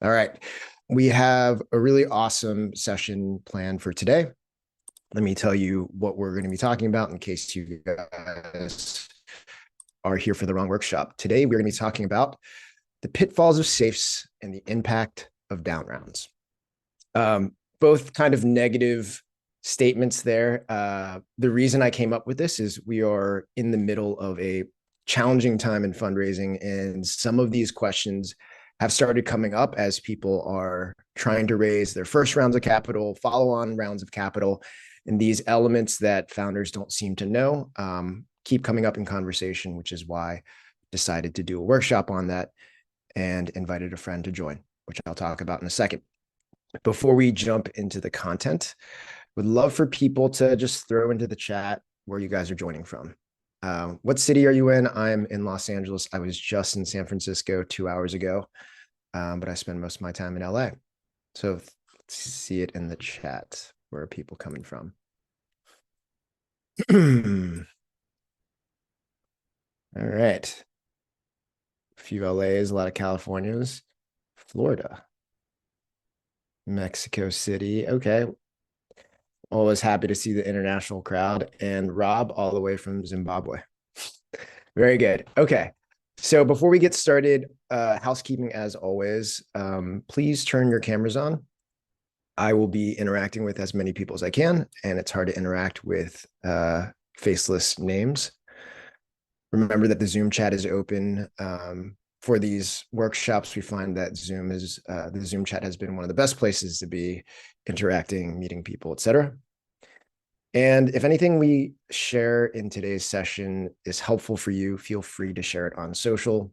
All right. We have a really awesome session planned for today. Let me tell you what we're going to be talking about in case you guys are here for the wrong workshop. Today, we're going to be talking about the pitfalls of safes and the impact of down rounds. Both kind of negative statements there. The reason I came up with this is we are in the middle of a challenging time in fundraising, and some of these questions have started coming up as people are trying to raise their first rounds of capital, follow-on rounds of capital, and these elements that founders don't seem to know keep coming up in conversation, which is why I decided to do a workshop on that and invited a friend to join, which I'll talk about in a second. Before we jump into the content, would love for people to just throw into the chat where you guys are joining from. What city are you in? I'm in Los Angeles. I was just in San Francisco 2 hours ago, but I spend most of my time in LA. So let's see it in the chat. Where are people coming from? All right. A few LAs, a lot of Californias, Florida, Mexico City. Okay. Always happy to see the international crowd, and Rob all the way from Zimbabwe. Very good. Okay. So before we get started, housekeeping as always, please turn your cameras on. I will be interacting with as many people as I can, and it's hard to interact with faceless names. Remember that the Zoom chat is open. For these workshops, we find that the Zoom chat has been one of the best places to be interacting, meeting people, etc. And if anything we share in today's session is helpful for you, feel free to share it on social.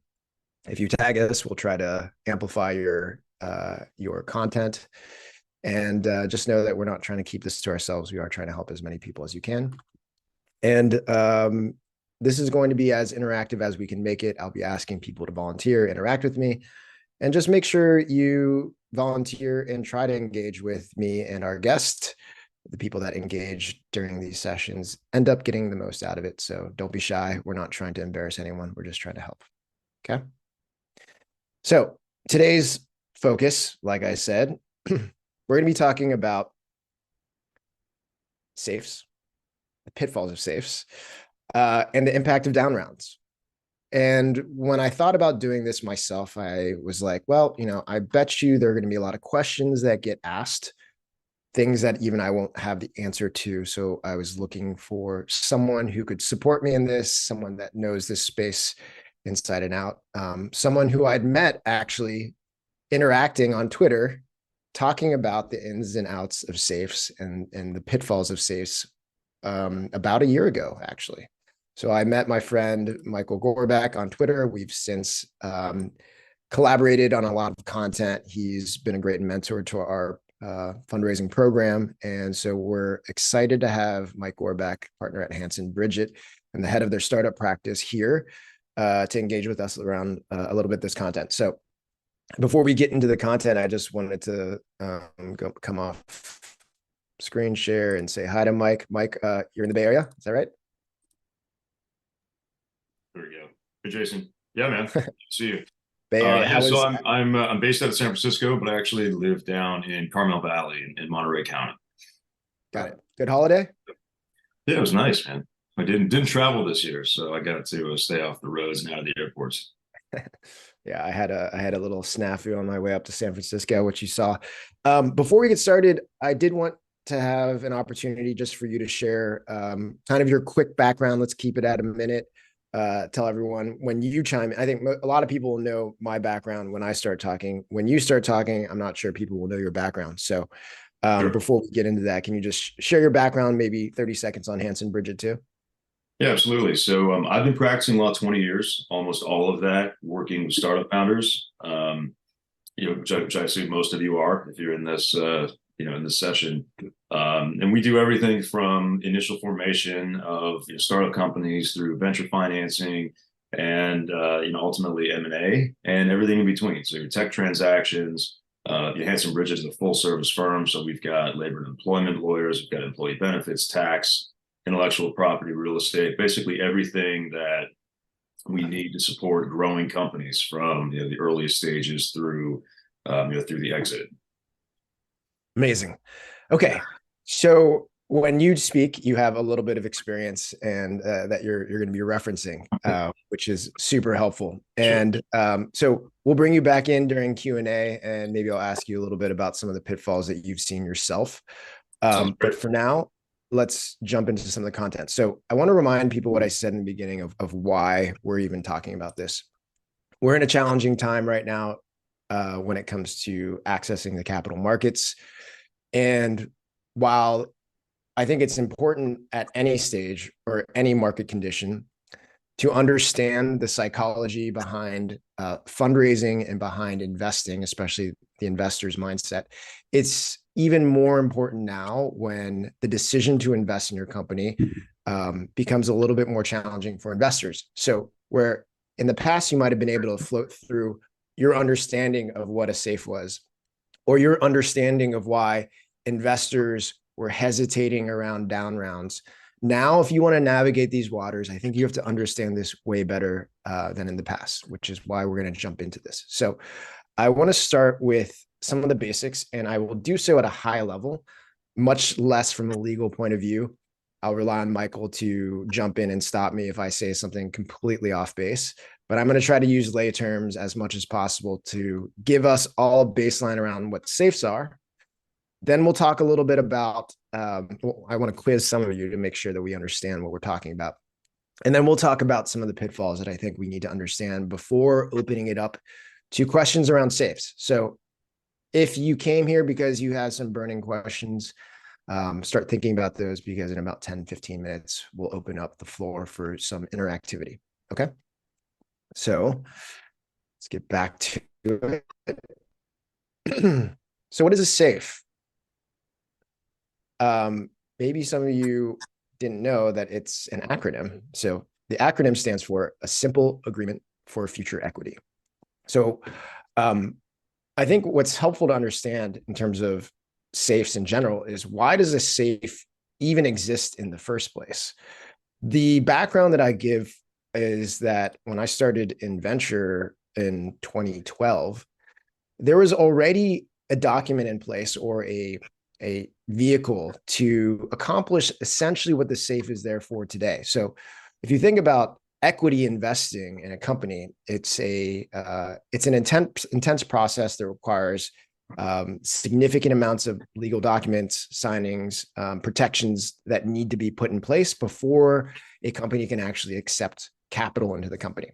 If you tag us, we'll try to amplify your content. And just know that we're not trying to keep this to ourselves. We are trying to help as many people as you can. And this is going to be as interactive as we can make it. I'll be asking people to volunteer, interact with me, and just make sure you volunteer and try to engage with me and our guest. The people that engage during these sessions end up getting the most out of it. So don't be shy. We're not trying to embarrass anyone. We're just trying to help. Okay. So today's focus, like I said, we're going to be talking about safes, the pitfalls of safes, and the impact of down rounds. And when I thought about doing this myself, I was like, well, I bet you there are going to be a lot of questions that get asked, things that even I won't have the answer to. So I was looking for someone who could support me in this, someone that knows this space inside and out, someone who I'd met actually interacting on Twitter, talking about the ins and outs of safes and the pitfalls of safes about a year ago, actually. So I met my friend Michael Gorback on Twitter. We've since collaborated on a lot of content. He's been a great mentor to our fundraising program. And so we're excited to have Mike Gorback, partner at Hanson Bridgett, and the head of their startup practice here to engage with us around a little bit this content. So before we get into the content, I just wanted to come off screen share and say hi to Mike. Mike, you're in the Bay Area, is that right? There we go. Hey, Jason. Yeah, man. Good to see you. Bay Area. So I'm based out of San Francisco, but I actually live down in Carmel Valley in Monterey County. Got it. Good holiday? Yeah, it was nice, man. I didn't travel this year, so I got to stay off the roads and out of the airports. Yeah, I had a little snafu on my way up to San Francisco, which you saw. Before we get started, I did want to have an opportunity just for you to share kind of your quick background. Let's keep it at a minute. Tell everyone when you chime in. I think a lot of people will know my background when I start talking. When you start talking, I'm not sure people will know your background. So Sure. before we get into that, can you just share your background, maybe 30 seconds on Hanson Bridgett too? Yeah, absolutely. So I've been practicing law 20 years, almost all of that working with startup founders, which I assume most of you are if you're in this, in this session. And we do everything from initial formation of startup companies through venture financing and ultimately M&A and everything in between. So your tech transactions. Hanson Bridgett is a full service firm, so we've got labor and employment lawyers, we've got employee benefits, tax, intellectual property, real estate, basically everything that we need to support growing companies from the earliest stages through through the exit. Amazing. Okay. So when you speak, you have a little bit of experience and that you're going to be referencing, which is super helpful. And so we'll bring you back in during Q&A, and maybe I'll ask you a little bit about some of the pitfalls that you've seen yourself. But for now, let's jump into some of the content. So I want to remind people what I said in the beginning of why we're even talking about this. We're in a challenging time right now when it comes to accessing the capital markets. And while I think it's important at any stage or any market condition to understand the psychology behind fundraising and behind investing, especially the investor's mindset, it's even more important now when the decision to invest in your company becomes a little bit more challenging for investors. So where in the past, you might have been able to float through your understanding of what a SAFE was, or your understanding of why investors were hesitating around down rounds. Now, if you want to navigate these waters, I think you have to understand this way better than in the past, which is why we're going to jump into this. So I want to start with some of the basics, and I will do so at a high level, much less from a legal point of view. I'll rely on Michael to jump in and stop me if I say something completely off base, but I'm going to try to use lay terms as much as possible to give us all a baseline around what SAFEs are. Then we'll talk a little bit about, I want to quiz some of you to make sure that we understand what we're talking about. And then we'll talk about some of the pitfalls that I think we need to understand before opening it up to questions around SAFEs. So if you came here because you had some burning questions, start thinking about those, because in about 10-15 minutes, we'll open up the floor for some interactivity. Okay. So let's get back to it. So what is a SAFE? Maybe some of you didn't know that it's an acronym. So the acronym stands for a simple agreement for future equity. So I think what's helpful to understand in terms of SAFEs in general is, why does a SAFE even exist in the first place? The background that I give is that when I started in venture in 2012, there was already a document in place, or a vehicle to accomplish essentially what the SAFE is there for today. So if you think about equity investing in a company, it's an intense process that requires significant amounts of legal documents, signings, protections that need to be put in place before a company can actually accept capital into the company.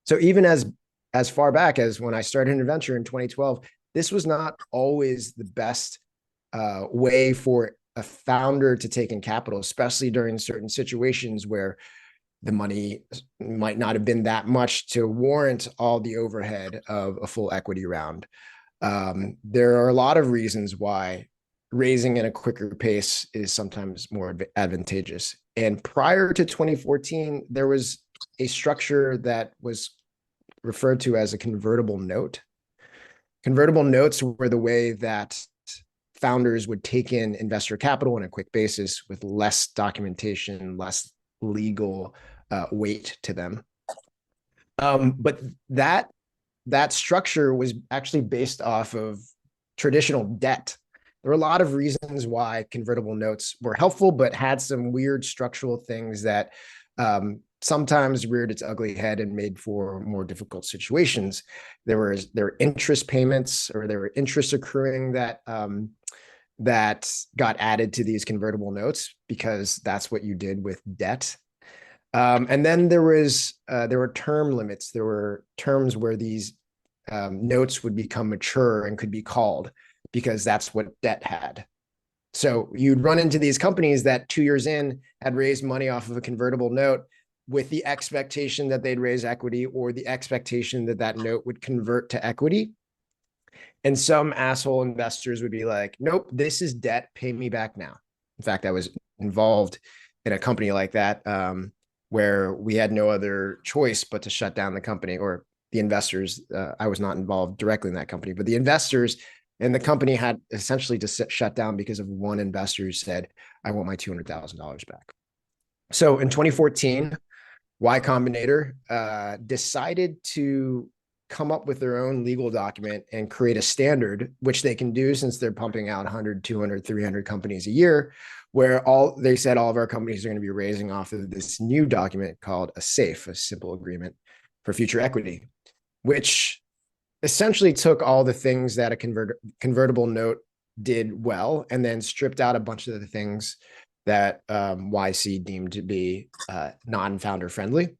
So even as far back as when I started in venture in 2012, this was not always the best way for a founder to take in capital, especially during certain situations where the money might not have been that much to warrant all the overhead of a full equity round. There are a lot of reasons why raising at a quicker pace is sometimes more advantageous. And prior to 2014, there was a structure that was referred to as a convertible note. Convertible notes were the way that founders would take in investor capital on a quick basis with less documentation, less legal weight to them. But that structure was actually based off of traditional debt. There were a lot of reasons why convertible notes were helpful, but had some weird structural things that sometimes reared its ugly head and made for more difficult situations. There were interest payments, or there were interest accruing that got added to these convertible notes, because that's what you did with debt. And then there were term limits. There were terms where these notes would become mature and could be called, because that's what debt had. So you'd run into these companies that 2 years in had raised money off of a convertible note with the expectation that they'd raise equity, or the expectation that that note would convert to equity. And some asshole investors would be like, nope, this is debt, pay me back now. In fact, I was involved in a company like that, where we had no other choice but to shut down the company, or the investors. I was not involved directly in that company, but the investors and the company had essentially to shut down because of one investor who said, I want my $200,000 back. So in 2014, Y Combinator decided to come up with their own legal document and create a standard, which they can do since they're pumping out 100, 200, 300 companies a year, where they said all of our companies are going to be raising off of this new document called a SAFE, a simple agreement for future equity, which essentially took all the things that a convertible note did well and then stripped out a bunch of the things that YC deemed to be non-founder friendly.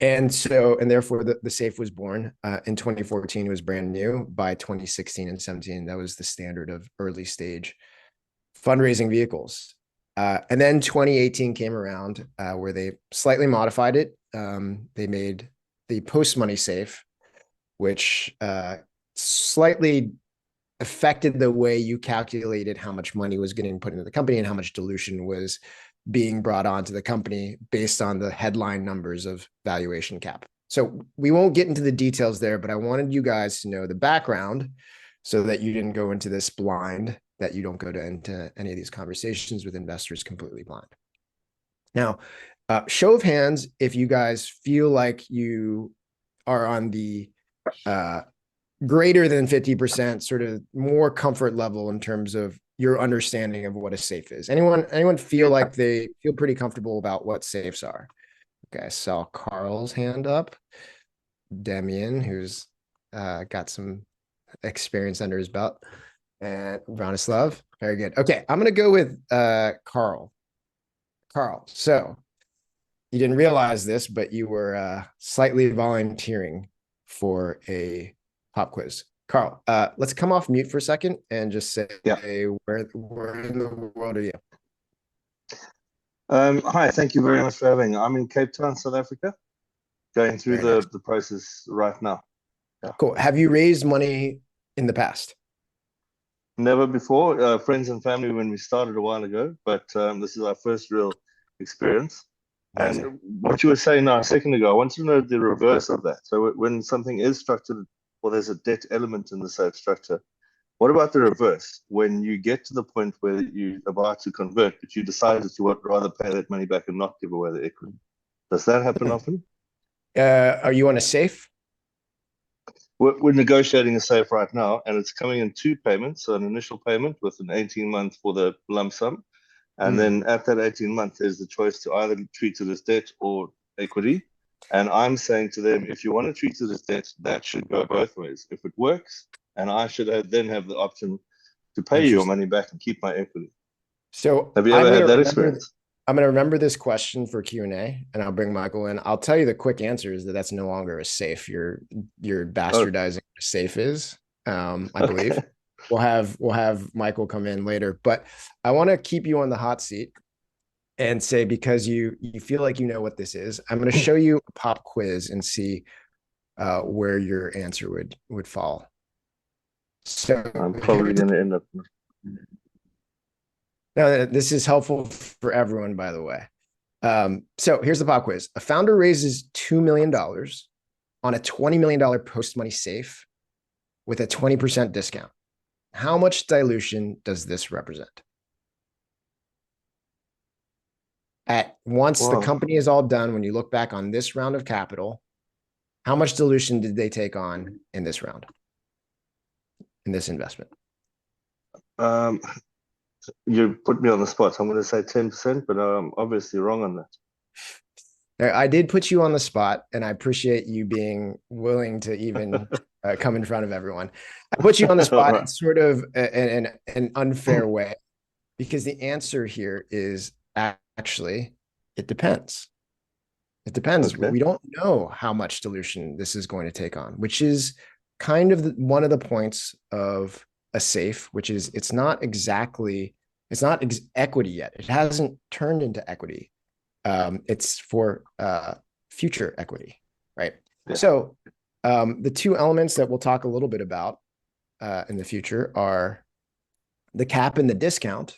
And therefore the SAFE was born in 2014. It was brand new. By 2016 and 17, that was the standard of early stage fundraising vehicles. And then 2018 came around where they slightly modified it. They made the post-money SAFE, which slightly affected the way you calculated how much money was getting put into the company and how much dilution was being brought onto the company based on the headline numbers of valuation cap. So we won't get into the details there, but I wanted you guys to know the background so that you didn't go into this blind, that you don't go into any of these conversations with investors completely blind. Now, show of hands if you guys feel like you are on the greater than 50% sort of more comfort level in terms of your understanding of what a SAFE is. Anyone feel like they feel pretty comfortable about what SAFEs are? Okay, I saw Carl's hand up. Demian, who's got some experience under his belt, and Bronislav. Very good. Okay, I'm going to go with Carl. Carl, so you didn't realize this, but you were slightly volunteering for a pop quiz. Carl, let's come off mute for a second and just say, where in the world are you? Hi, thank you very much for having me. I'm in Cape Town, South Africa, going through the process right now. Yeah. Cool. Have you raised money in the past? Never before. Friends and family when we started a while ago, but this is our first real experience. And what you were saying now a second ago, I want to know the reverse of that. So when something is structured, or there's a debt element in the SAFE structure, what about the reverse? When you get to the point where you're about to convert, but you decide that you would rather pay that money back and not give away the equity. Does that happen often? Are you on a SAFE? We're negotiating a SAFE right now, and it's coming in two payments. So an initial payment with an 18-month for the lump sum. And then at that 18 months, there's the choice to either treat it as debt or equity. And I'm saying to them, if you want to treat it as debt, that should go both ways. If it works, and I should then have the option to pay your money back and keep my equity. So have you ever had that experience? I'm going to remember this question for Q&A, and I'll bring Michael in. I'll tell you the quick answer is that that's no longer a SAFE. You're bastardizing what a SAFE is, I believe. We'll have Michael come in later, but I want to keep you on the hot seat and say, because you feel like you know what this is, I'm going to show you a pop quiz and see where your answer would fall. So I'm probably going to end up. Now, this is helpful for everyone, by the way. So here's the pop quiz. A founder raises $2 million on a $20 million post-money SAFE with a 20% discount. How much dilution does this represent? Once the company is all done, when you look back on this round of capital, how much dilution did they take on in this round, in this investment? You put me on the spot. I'm going to say 10%, but I'm obviously wrong on that. I did put you on the spot, and I appreciate you being willing to even come in front of everyone. I put you on the spot in sort of an unfair way, because the answer here is actually, it depends. It depends. Okay. We don't know how much dilution this is going to take on, which is kind of one of the points of a SAFE, which is it's not equity yet. It hasn't turned into equity. It's for future equity, right? Yeah. So the two elements that we'll talk a little bit about in the future are the cap and the discount,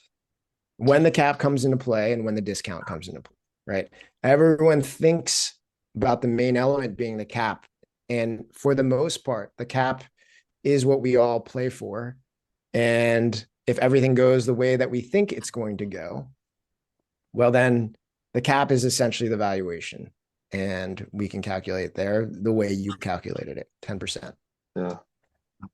when the cap comes into play and when the discount comes into play, right? Everyone thinks about the main element being the cap. And for the most part, the cap is what we all play for. And if everything goes the way that we think it's going to go, well, then the cap is essentially the valuation. and we can calculate there the way you calculated it, 10%. Yeah.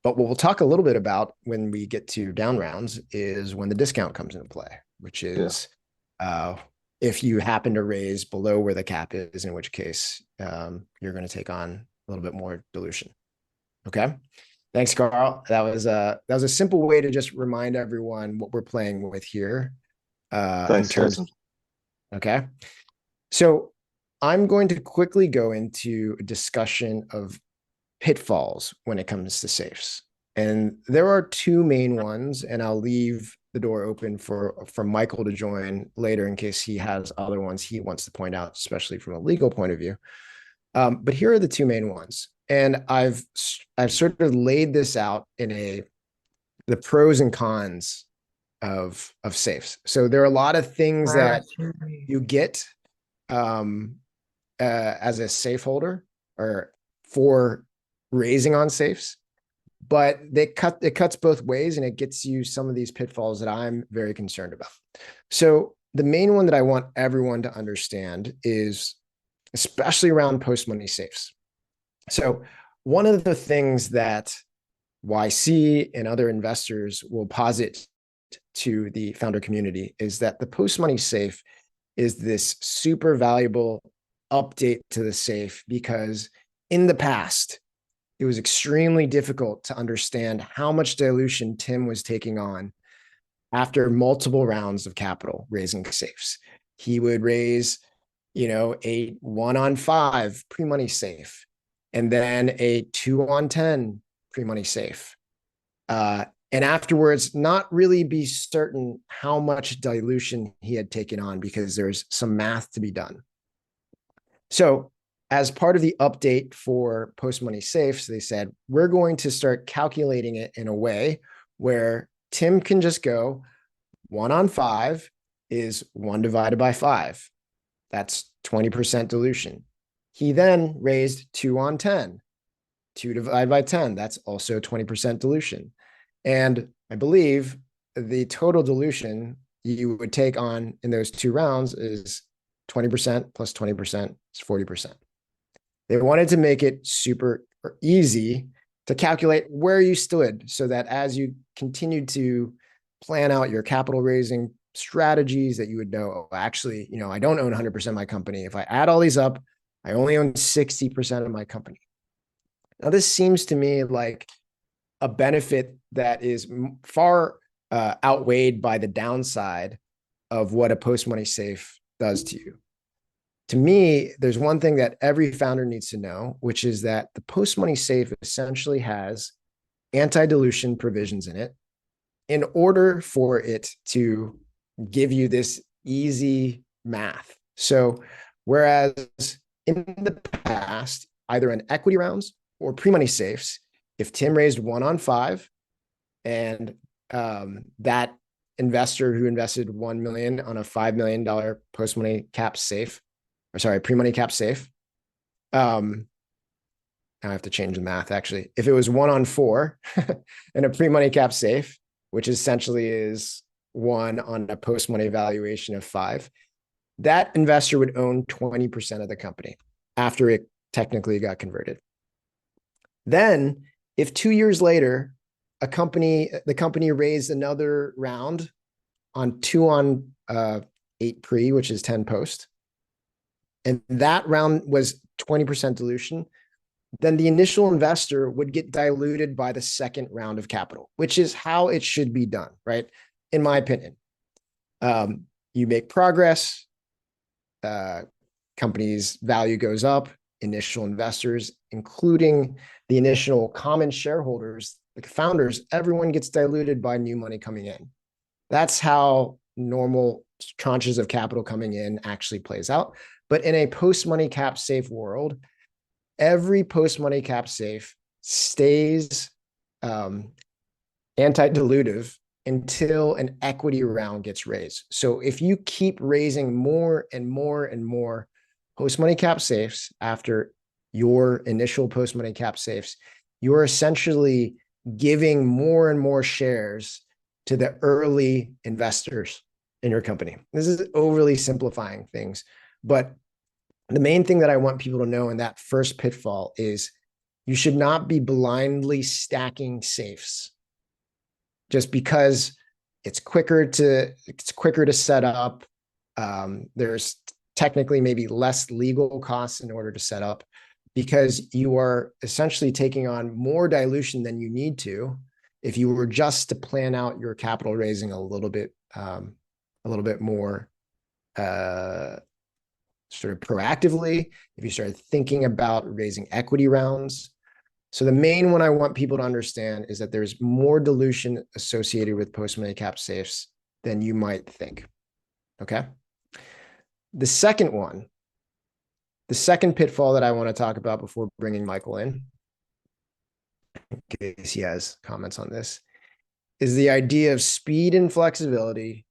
But what we'll talk a little bit about when we get to down rounds is when the discount comes into play, which is if you happen to raise below where the cap is, in which case you're going to take on a little bit more dilution. Okay. Thanks, Carl. That was a simple way to just remind everyone what we're playing with here. Thanks, Jason. Okay. So I'm going to quickly go into a discussion of pitfalls when it comes to safes. And there are two main ones, and I'll leave the door open for Michael to join later in case he has other ones he wants to point out, especially from a legal point of view. But here are the two main ones. And I've sort of laid this out in the pros and cons of safes. So there are a lot of things that you get as a safe holder or for raising on safes, but it cuts both ways, and it gets you some of these pitfalls that I'm very concerned about. So the main one that I want everyone to understand is especially around post-money safes. So one of the things that YC and other investors will posit to the founder community is that the post-money safe is this super valuable update to the safe, because in the past, it was extremely difficult to understand how much dilution Tim was taking on after multiple rounds of capital raising safes. He would raise, a 1-on-5 pre-money safe, and then a 2-on-10 pre-money safe. And afterwards, not really be certain how much dilution he had taken on because there's some math to be done. So as part of the update for post-money safes, they said, we're going to start calculating it in a way where Tim can just go 1-on-5 is 1 divided by 5. That's 20% dilution. He then raised 2-on-10, 2 divided by 10. That's also 20% dilution. And I believe the total dilution you would take on in those 2 rounds is 20% plus 20% is 40%. They wanted to make it super easy to calculate where you stood so that as you continued to plan out your capital raising strategies, that you would know, oh, actually, I don't own 100% of my company. If I add all these up, I only own 60% of my company. Now, this seems to me like a benefit that is far outweighed by the downside of what a post-money safe does to you. To me, there's one thing that every founder needs to know, which is that the post-money safe essentially has anti-dilution provisions in it in order for it to give you this easy math. So whereas in the past, either in equity rounds or pre-money safes, if Tim raised 1-on-5 and that investor who invested $1 million on a $5 million post-money cap safe, pre-money cap safe. I have to change the math actually. If it was 1-on-4 and a pre-money cap safe, which essentially is 1 on a post-money valuation of 5, that investor would own 20% of the company after it technically got converted. Then if 2 years later, the company raised another round on 2-on-8 pre, which is 10 post, and that round was 20% dilution, then the initial investor would get diluted by the second round of capital, which is how it should be done, right? In my opinion, you make progress, company's value goes up, initial investors, including the initial common shareholders, the founders, everyone gets diluted by new money coming in. That's how normal tranches of capital coming in actually plays out. But in a post-money cap safe world, every post-money cap safe stays anti-dilutive until an equity round gets raised. So if you keep raising more and more and more post-money cap safes after your initial post-money cap safes, you're essentially giving more and more shares to the early investors in your company. This is overly simplifying things, but the main thing that I want people to know in that first pitfall is you should not be blindly stacking safes just because it's quicker to set up. There's technically maybe less legal costs in order to set up, because you are essentially taking on more dilution than you need to if you were just to plan out your capital raising a little bit more sort of proactively, if you started thinking about raising equity rounds. So the main one I want people to understand is that there's more dilution associated with post-money cap safes than you might think. Okay. The second pitfall that I want to talk about before bringing Michael in case he has comments on this, is the idea of speed and flexibility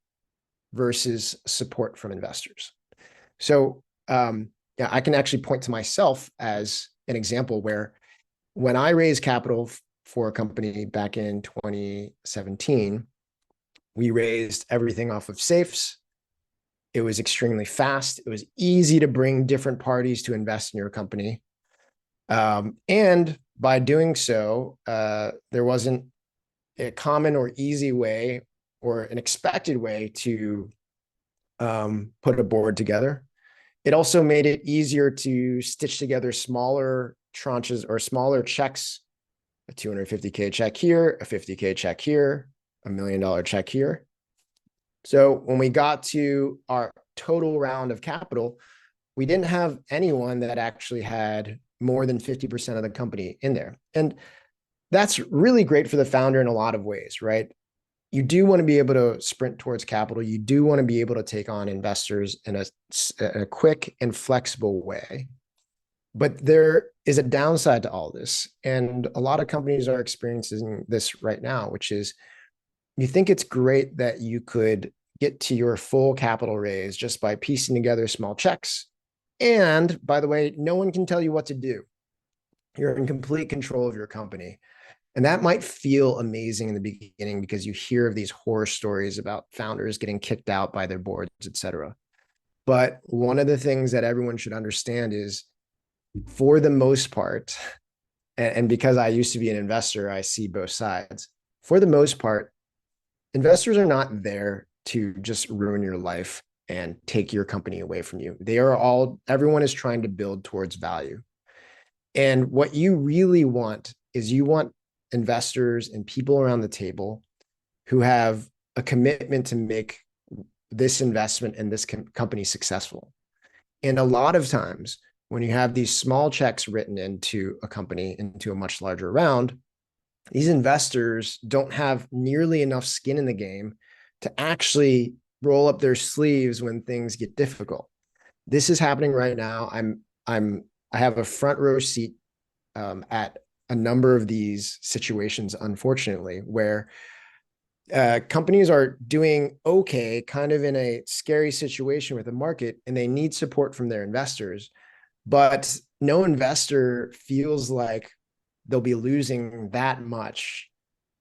versus support from investors. So yeah, I can actually point to myself as an example where when I raised capital for a company back in 2017, we raised everything off of safes. It was extremely fast. It was easy to bring different parties to invest in your company. And by doing so, there wasn't a common or easy way or an expected way to put a board together. It also made it easier to stitch together smaller tranches or smaller checks, a $250K check here, a $50K check here, $1 million check here. So when we got to our total round of capital, we didn't have anyone that actually had more than 50% of the company in there. And that's really great for the founder in a lot of ways, right? You do want to be able to sprint towards capital. You do want to be able to take on investors in a quick and flexible way. But there is a downside to all this. And a lot of companies are experiencing this right now, which is you think it's great that you could get to your full capital raise just by piecing together small checks. And by the way, no one can tell you what to do. You're in complete control of your company. And that might feel amazing in the beginning because you hear of these horror stories about founders getting kicked out by their boards, et cetera. But one of the things that everyone should understand is, for the most part, and because I used to be an investor, I see both sides. For the most part, investors are not there to just ruin your life and take your company away from you. Everyone is trying to build towards value. And what you really want is you want investors and people around the table who have a commitment to make this investment and this company successful. And a lot of times when you have these small checks written into a company, into a much larger round, these investors don't have nearly enough skin in the game to actually roll up their sleeves when things get difficult. This is happening right now. I have a front row seat at a number of these situations, unfortunately, where companies are doing okay, kind of in a scary situation with the market, and they need support from their investors. But no investor feels like they'll be losing that much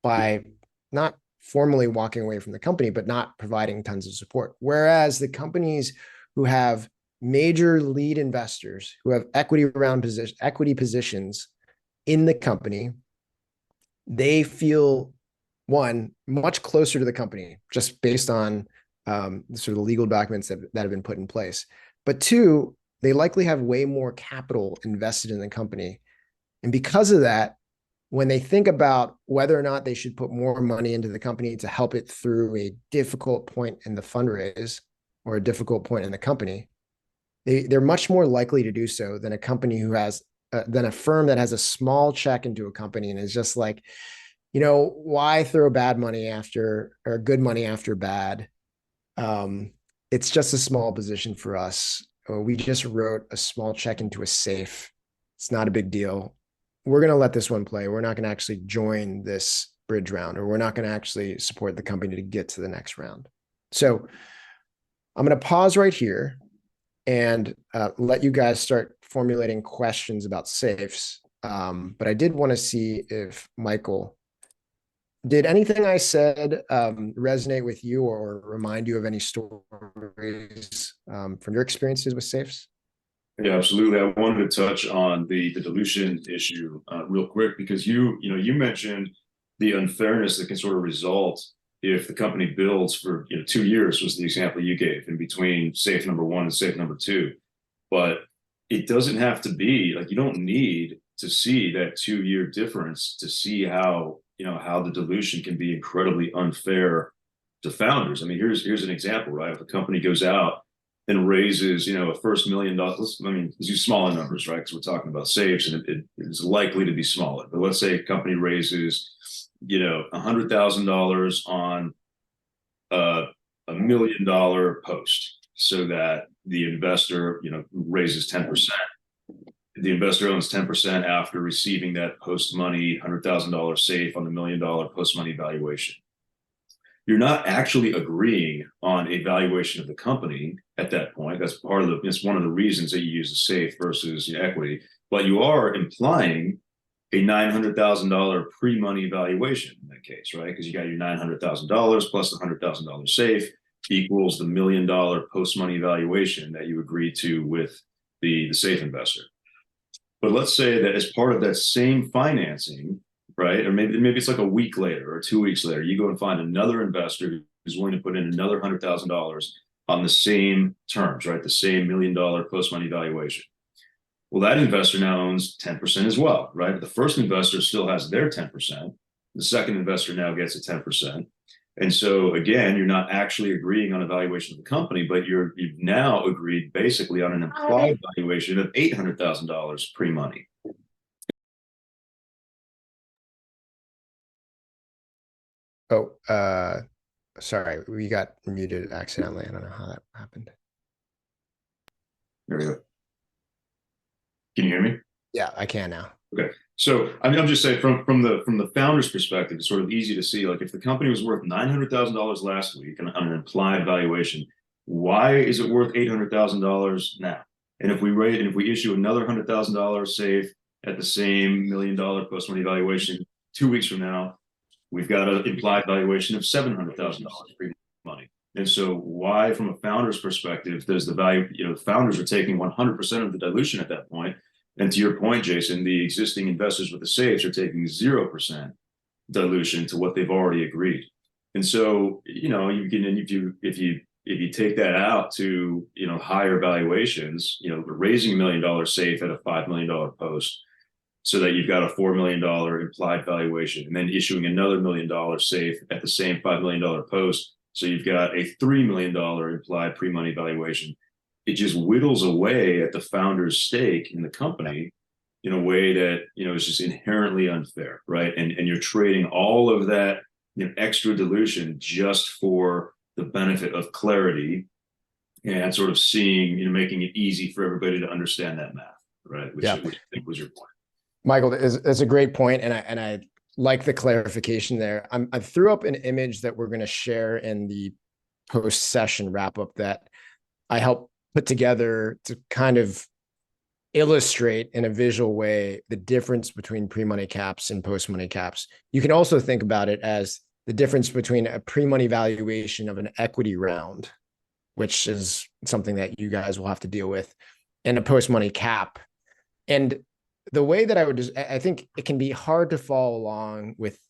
by not formally walking away from the company, but not providing tons of support. Whereas the companies who have major lead investors, who have equity positions in the company, they feel, one, much closer to the company just based on sort of the legal documents that have been put in place. But two, they likely have way more capital invested in the company. And because of that, when they think about whether or not they should put more money into the company to help it through a difficult point in the fundraise or a difficult point in the company, they're much more likely to do so than a company who has than a firm that has a small check into a company and is just like, why throw bad money after or good money after bad? It's just a small position for us. We just wrote a small check into a safe. It's not a big deal. We're going to let this one play. We're not going to actually join this bridge round, or we're not going to actually support the company to get to the next round. So I'm going to pause right here and let you guys start formulating questions about safes. But I did want to see if Michael, did anything I said resonate with you or remind you of any stories from your experiences with safes? Yeah, absolutely. I wanted to touch on the dilution issue real quick because you mentioned the unfairness that can sort of result if the company builds for 2 years was the example you gave in between safe number one and safe number two. But it doesn't have to be like you don't need to see that 2 year difference to see how the dilution can be incredibly unfair to founders. I mean, here's an example, right? If a company goes out and raises, a first $1 million, I mean, let's use smaller numbers, right? Because we're talking about safes and it is likely to be smaller. But let's say a company raises, $100,000 on $1 million post so that the investor, raises 10%. The investor owns 10% after receiving that post money $100,000 safe on the $1 million post money valuation. You're not actually agreeing on a valuation of the company at that point. That's it's one of the reasons that you use a safe versus equity, but you are implying a $900,000 pre-money valuation in that case, right? Because you got your $900,000 plus the $100,000 safe equals the $1 million post-money valuation that you agreed to with the safe investor. But let's say that as part of that same financing, right? Or maybe it's like a week later or 2 weeks later, you go and find another investor who's willing to put in another $100,000 on the same terms, right? The same $1 million post-money valuation. Well, that investor now owns 10% as well, right? But the first investor still has their 10%. The second investor now gets a 10%. And so again, you're not actually agreeing on a valuation of the company, but you've now agreed basically on an implied valuation of $800,000 pre-money. Oh, sorry, we got muted accidentally. I don't know how that happened. There we go. Can you hear me? Yeah, I can now. Okay. So I'm just saying from the founder's perspective, it's sort of easy to see, like if the company was worth $900,000 last week on an implied valuation, why is it worth $800,000 now? And if we issue another $100,000 safe at the same $1 million post money valuation 2 weeks from now, we've got an implied valuation of $700,000 pre-money. And so why, from a founder's perspective, does the value, the founders are taking 100% of the dilution at that point. And to your point, Jason, the existing investors with the safes are taking 0% dilution to what they've already agreed. And so, you can, if you take that out to, higher valuations, raising $1 million safe at a $5 million post so that you've got a $4 million implied valuation, and then issuing another $1 million safe at the same $5 million post. So you've got a $3 million implied pre-money valuation. It just whittles away at the founder's stake in the company in a way that, is just inherently unfair, right? And you're trading all of that extra dilution just for the benefit of clarity and sort of seeing, making it easy for everybody to understand that math, right? Which I think was your point. Michael, that's a great point, and I like the clarification there. I threw up an image that we're going to share in the post-session wrap-up that I helped put together to kind of illustrate in a visual way the difference between pre-money caps and post-money caps. You can also think about it as the difference between a pre-money valuation of an equity round, which is something that you guys will have to deal with, and a post-money cap. And the way that I think it can be hard to follow along with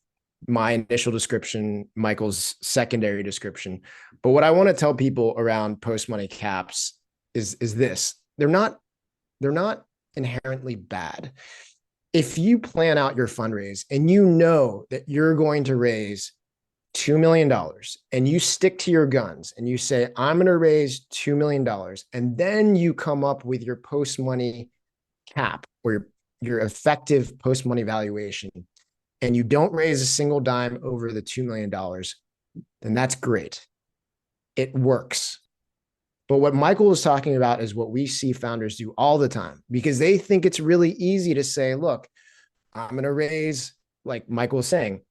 my initial description, Michael's secondary description. But what I want to tell people around post-money caps is this: they're not inherently bad. If you plan out your fundraise and you know that you're going to raise $2 million and you stick to your guns and you say, I'm going to raise $2 million, and then you come up with your post-money cap or your effective post-money valuation, and you don't raise a single dime over the $2 million, then that's great. It works. But what Michael was talking about is what we see founders do all the time, because they think it's really easy to say, look, I'm going to raise, like Michael was saying,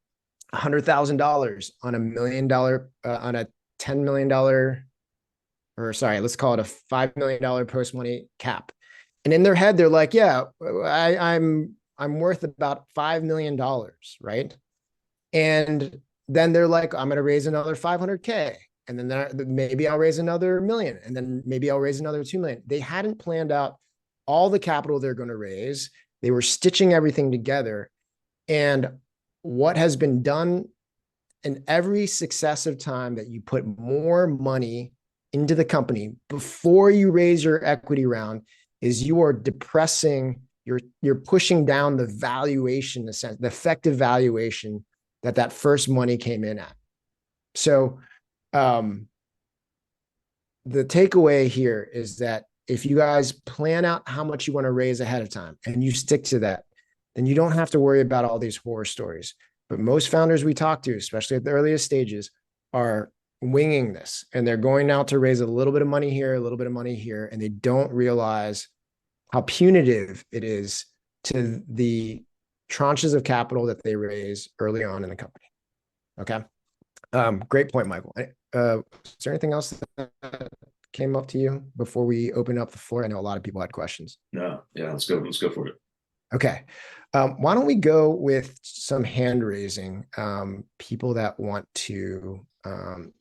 $100,000 on $1 million, on a $10 million, or sorry, let's call it a $5 million post-money cap. And in their head, they're like, yeah, I'm worth about $5 million, right? And then they're like, I'm going to raise another 500K. And then maybe I'll raise another $1 million. And then maybe I'll raise another $2 million. They hadn't planned out all the capital they're going to raise. They were stitching everything together. And what has been done in every successive time that you put more money into the company before you raise your equity round is you are depressing, you're pushing down the valuation, the effective valuation that first money came in at. So the takeaway here is that if you guys plan out how much you want to raise ahead of time and you stick to that, then you don't have to worry about all these horror stories. But most founders we talk to, especially at the earliest stages, are winging this, and they're going out to raise a little bit of money here, a little bit of money here, and they don't realize how punitive it is to the tranches of capital that they raise early on in the company. Okay. Great point, Michael. Is there anything else that came up to you before we open up the floor? I know a lot of people had questions. No, yeah, let's go for it. Okay. Why don't we go with some hand raising, people that want to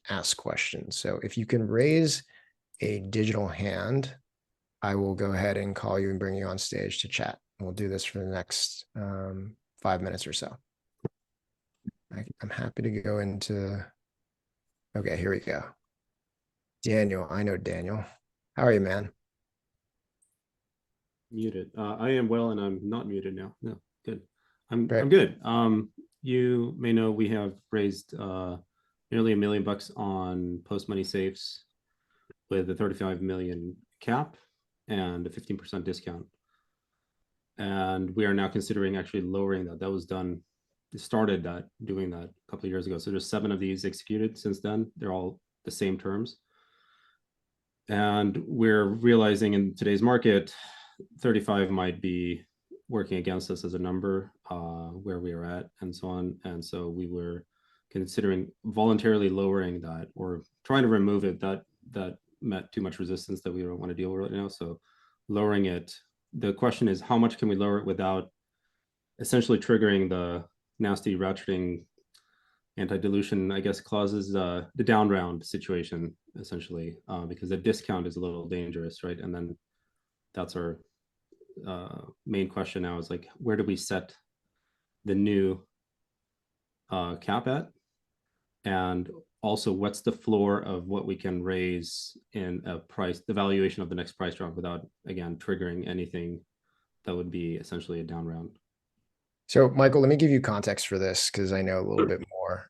ask questions. So if you can raise a digital hand, I will go ahead and call you and bring you on stage to chat. We'll do this for the next 5 minutes or so. I'm happy to go into, okay, here we go. Daniel, I know Daniel. How are you, man? Muted. I am well, and I'm not muted now. No, good. I'm Great. I'm good. You may know we have raised nearly $1 million on post-money safes with a 35 million cap and a 15% discount. And we are now considering actually lowering that. That was done, started doing that a couple of years ago. So there's 7 of these executed since then. They're all the same terms. And we're realizing in today's market, 35 might be working against us as a number where we are at and so on. And so we were considering voluntarily lowering that or trying to remove it. That met too much resistance that we don't want to deal with right now. So lowering it, the question is how much can we lower it without essentially triggering the nasty ratcheting anti-dilution, I guess, clauses, the down round situation, essentially, because the discount is a little dangerous, right? And then that's our main question now is like, where do we set the new cap at? And also, what's the floor of what we can raise in a price, the valuation of the next price round without, again, triggering anything that would be essentially a down round? So, Michael, let me give you context for this because I know a little bit more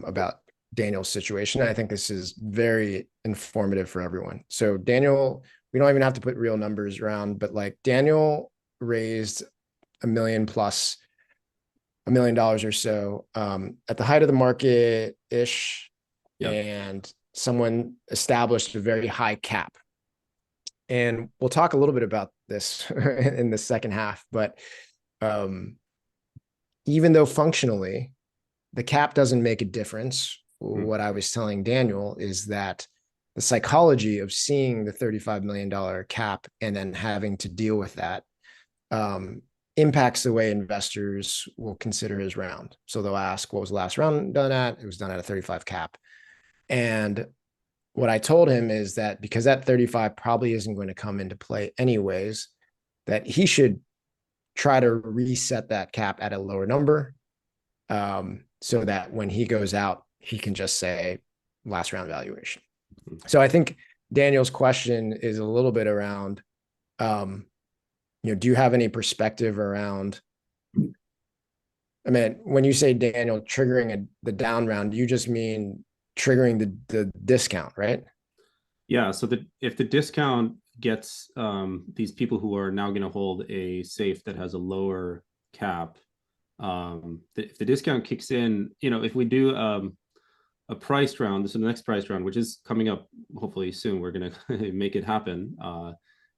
about Daniel's situation. I think this is very informative for everyone. So, Daniel, we don't even have to put real numbers around, but like Daniel raised $1 million plus $1 million or so at the height of the market ish, yep. And someone established a very high cap. And we'll talk a little bit about this in the second half, but even though functionally the cap doesn't make a difference, what I was telling Daniel is that the psychology of seeing the $35 million cap and then having to deal with that impacts the way investors will consider his round. So they'll ask, what was the last round done at? It was done at a 35 cap. And what I told him is that because that 35 probably isn't going to come into play anyways, that he should try to reset that cap at a lower number so that when he goes out, he can just say last round valuation. So I think Daniel's question is a little bit around, do you have any perspective around, I mean, when you say, Daniel, triggering the down round, you just mean triggering the discount, right? Yeah. So if the discount gets these people who are now going to hold a safe that has a lower cap, if the discount kicks in, if we do a price round, this is the next price round, which is coming up hopefully soon, we're going to make it happen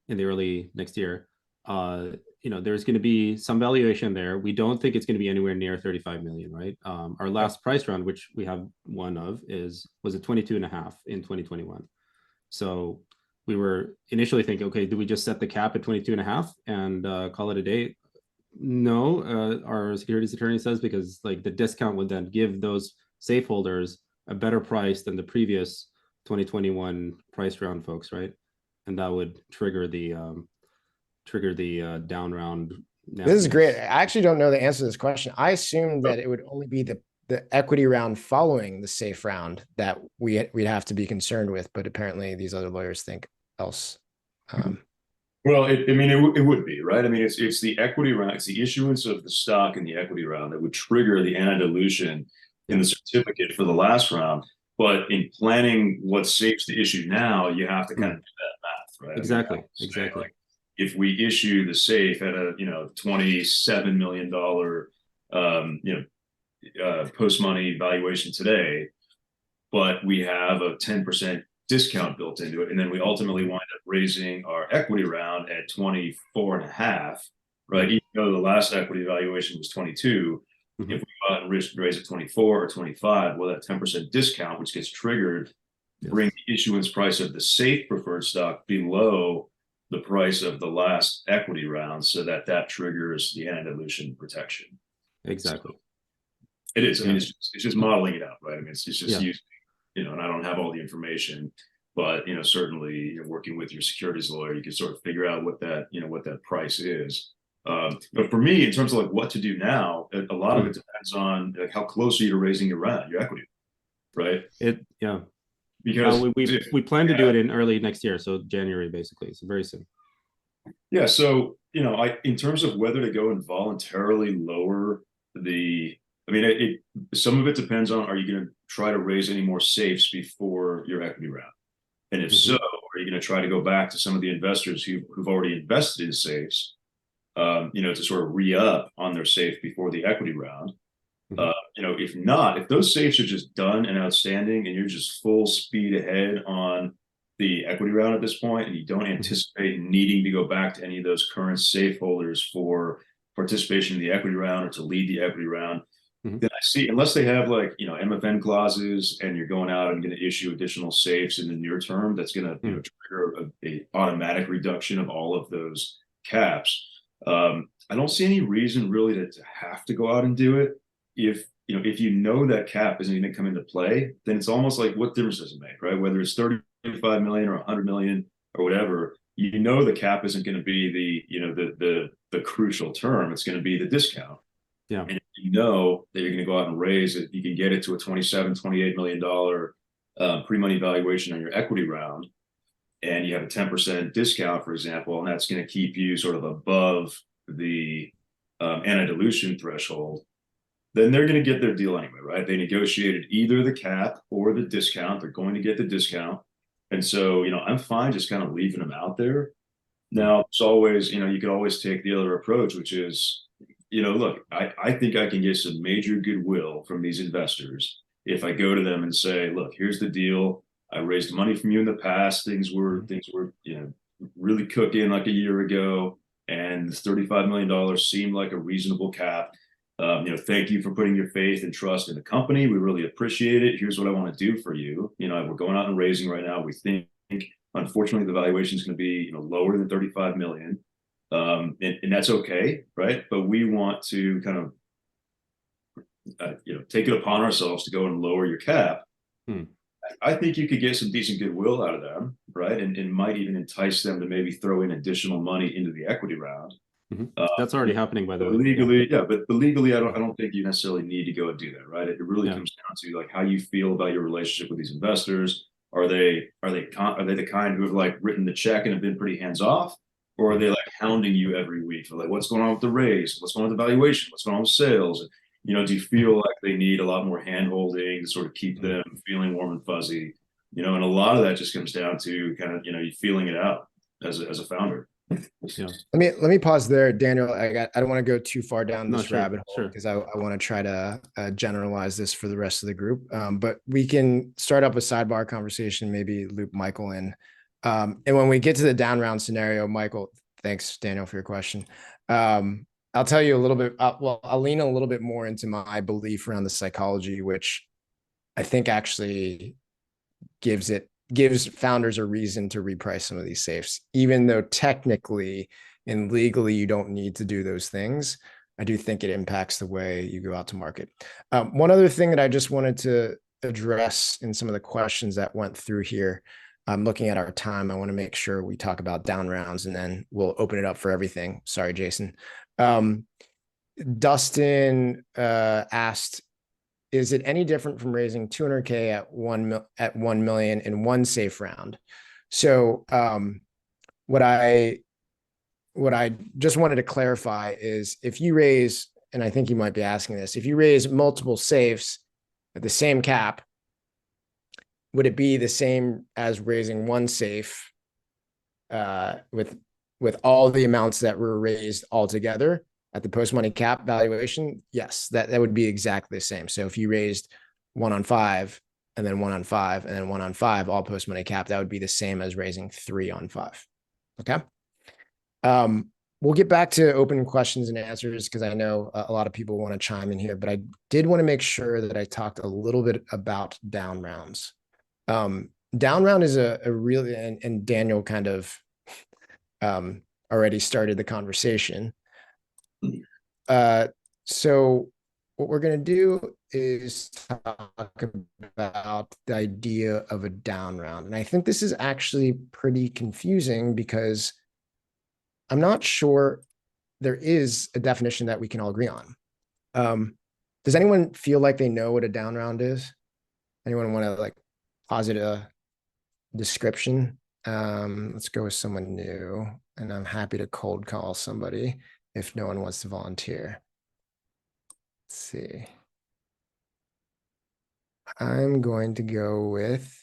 in the early next year. There's going to be some valuation there. We don't think it's going to be anywhere near 35 million, right? Our last price round, which we have one of, was at 22.5 in 2021. So we were initially thinking, okay, do we just set the cap at 22.5 and call it a day? No, our securities attorney says, because like the discount would then give those safe holders a better price than the previous 2021 price round folks, right? And that would trigger the trigger the down round. This is great. I actually don't know the answer to this question. I assumed that it would only be the equity round following the safe round that we'd have to be concerned with, but apparently these other lawyers think else. Well, it would be, right? I mean, it's the equity round, it's the issuance of the stock in the equity round that would trigger the anti-dilution in the certificate for the last round. But in planning what safes to issue now, you have to kind of do that math, right? Exactly. I mean, Exactly. Like, if we issue the safe at a $27 million post money valuation today, but we have a 10% discount built into it, and then we ultimately wind up raising our equity round at 24.5, right? Even though the last equity valuation was 22, if we go out and raise at 24 or 25, well, that 10% discount, which gets triggered, bring the issuance price of the safe preferred stock below the price of the last equity round, so that triggers the anti-dilution protection. Exactly. So it is. I mean, it's just modeling it out, right? I mean, it's just using, and I don't have all the information, but certainly working with your securities lawyer, you can sort of figure out what that price is. But for me, in terms of like what to do now, a lot of it depends on like how close are you to raising your equity, right? Because we plan to do it in early next year, so January basically, so very soon. Yeah, so in terms of whether to go and voluntarily lower some of it depends on, are you going to try to raise any more safes before your equity round? And if so, are you going to try to go back to some of the investors who've already invested in safes, to sort of re-up on their safe before the equity round? If not, if those safes are just done and outstanding and you're just full speed ahead on the equity round at this point, and you don't anticipate needing to go back to any of those current safe holders for participation in the equity round or to lead the equity round, then I see, unless they have like MFN clauses and you're going out and going to issue additional safes in the near term, that's going to trigger a automatic reduction of all of those caps. I don't see any reason really to have to go out and do it. If that cap isn't going to come into play, then it's almost like, what difference does it make, right? Whether it's 35 million or 100 million or whatever, the cap isn't going to be the crucial term. It's going to be the discount. Yeah. And if you know that you're going to go out and raise it, you can get it to a $27-28 million pre-money valuation on your equity round, and you have a 10% discount, for example, and that's going to keep you sort of above the anti-dilution threshold, then they're going to get their deal anyway, right? They negotiated either the cap or the discount. They're going to get the discount. And so, I'm fine just kind of leaving them out there. Now, it's always, you could always take the other approach, which is, look, I think I can get some major goodwill from these investors if I go to them and say, look, here's the deal. I raised money from you in the past. Things were, really cooking like a year ago, and this $35 million seemed like a reasonable cap. Thank you for putting your faith and trust in the company. We really appreciate it. Here's what I want to do for you. We're going out and raising right now. We think, unfortunately, the valuation is going to be, lower than 35 million. And that's okay, right? But we want to kind of, take it upon ourselves to go and lower your cap. I think you could get some decent goodwill out of them, right? And might even entice them to maybe throw in additional money into the equity round. That's already happening, by the way. Legally, but legally, I don't think you necessarily need to go and do that, right? It really comes down to like how you feel about your relationship with these investors. Are they the kind who have like written the check and have been pretty hands off, or are they like hounding you every week for like what's going on with the raise, what's going on with the valuation, what's going on with sales? And, do you feel like they need a lot more hand holding to sort of keep them feeling warm and fuzzy? And a lot of that just comes down to kind of you feeling it out as a founder. Yeah. Let me pause there, Daniel. I don't want to go too far down this rabbit hole because I want to try to generalize this for the rest of the group. But we can start up a sidebar conversation, maybe loop Michael in. And when we get to the down round scenario, Michael, thanks, Daniel, for your question. I'll tell you a little bit. I'll lean a little bit more into my belief around the psychology, which I think actually gives founders a reason to reprice some of these safes, even though technically and legally you don't need to do those things. I do think it impacts the way you go out to market. One other thing that I just wanted to address in some of the questions that went through here. I'm looking at our time. I want to make sure we talk about down rounds and then we'll open it up for everything. Sorry, Jason. Dustin asked, is it any different from raising 200K at 1 million in one safe round? So what I just wanted to clarify is if you raise, and I think you might be asking this, if you raise multiple safes at the same cap, would it be the same as raising one safe with all the amounts that were raised all together at the post-money cap valuation? Yes, that would be exactly the same. So if you raised 1 on 5 and then 1 on 5 and then 1 on 5, all post-money cap, that would be the same as raising 3 on 5. Okay. We'll get back to open questions and answers because I know a lot of people want to chime in here, but I did want to make sure that I talked a little bit about down rounds. Down round is a really, and Daniel kind of already started the conversation. So what we're going to do is talk about the idea of a down round. And I think this is actually pretty confusing because I'm not sure there is a definition that we can all agree on. Does anyone feel like they know what a down round is? Anyone want to like posit a description? Let's go with someone new, and I'm happy to cold call somebody if no one wants to volunteer. Let's see. I'm going to go with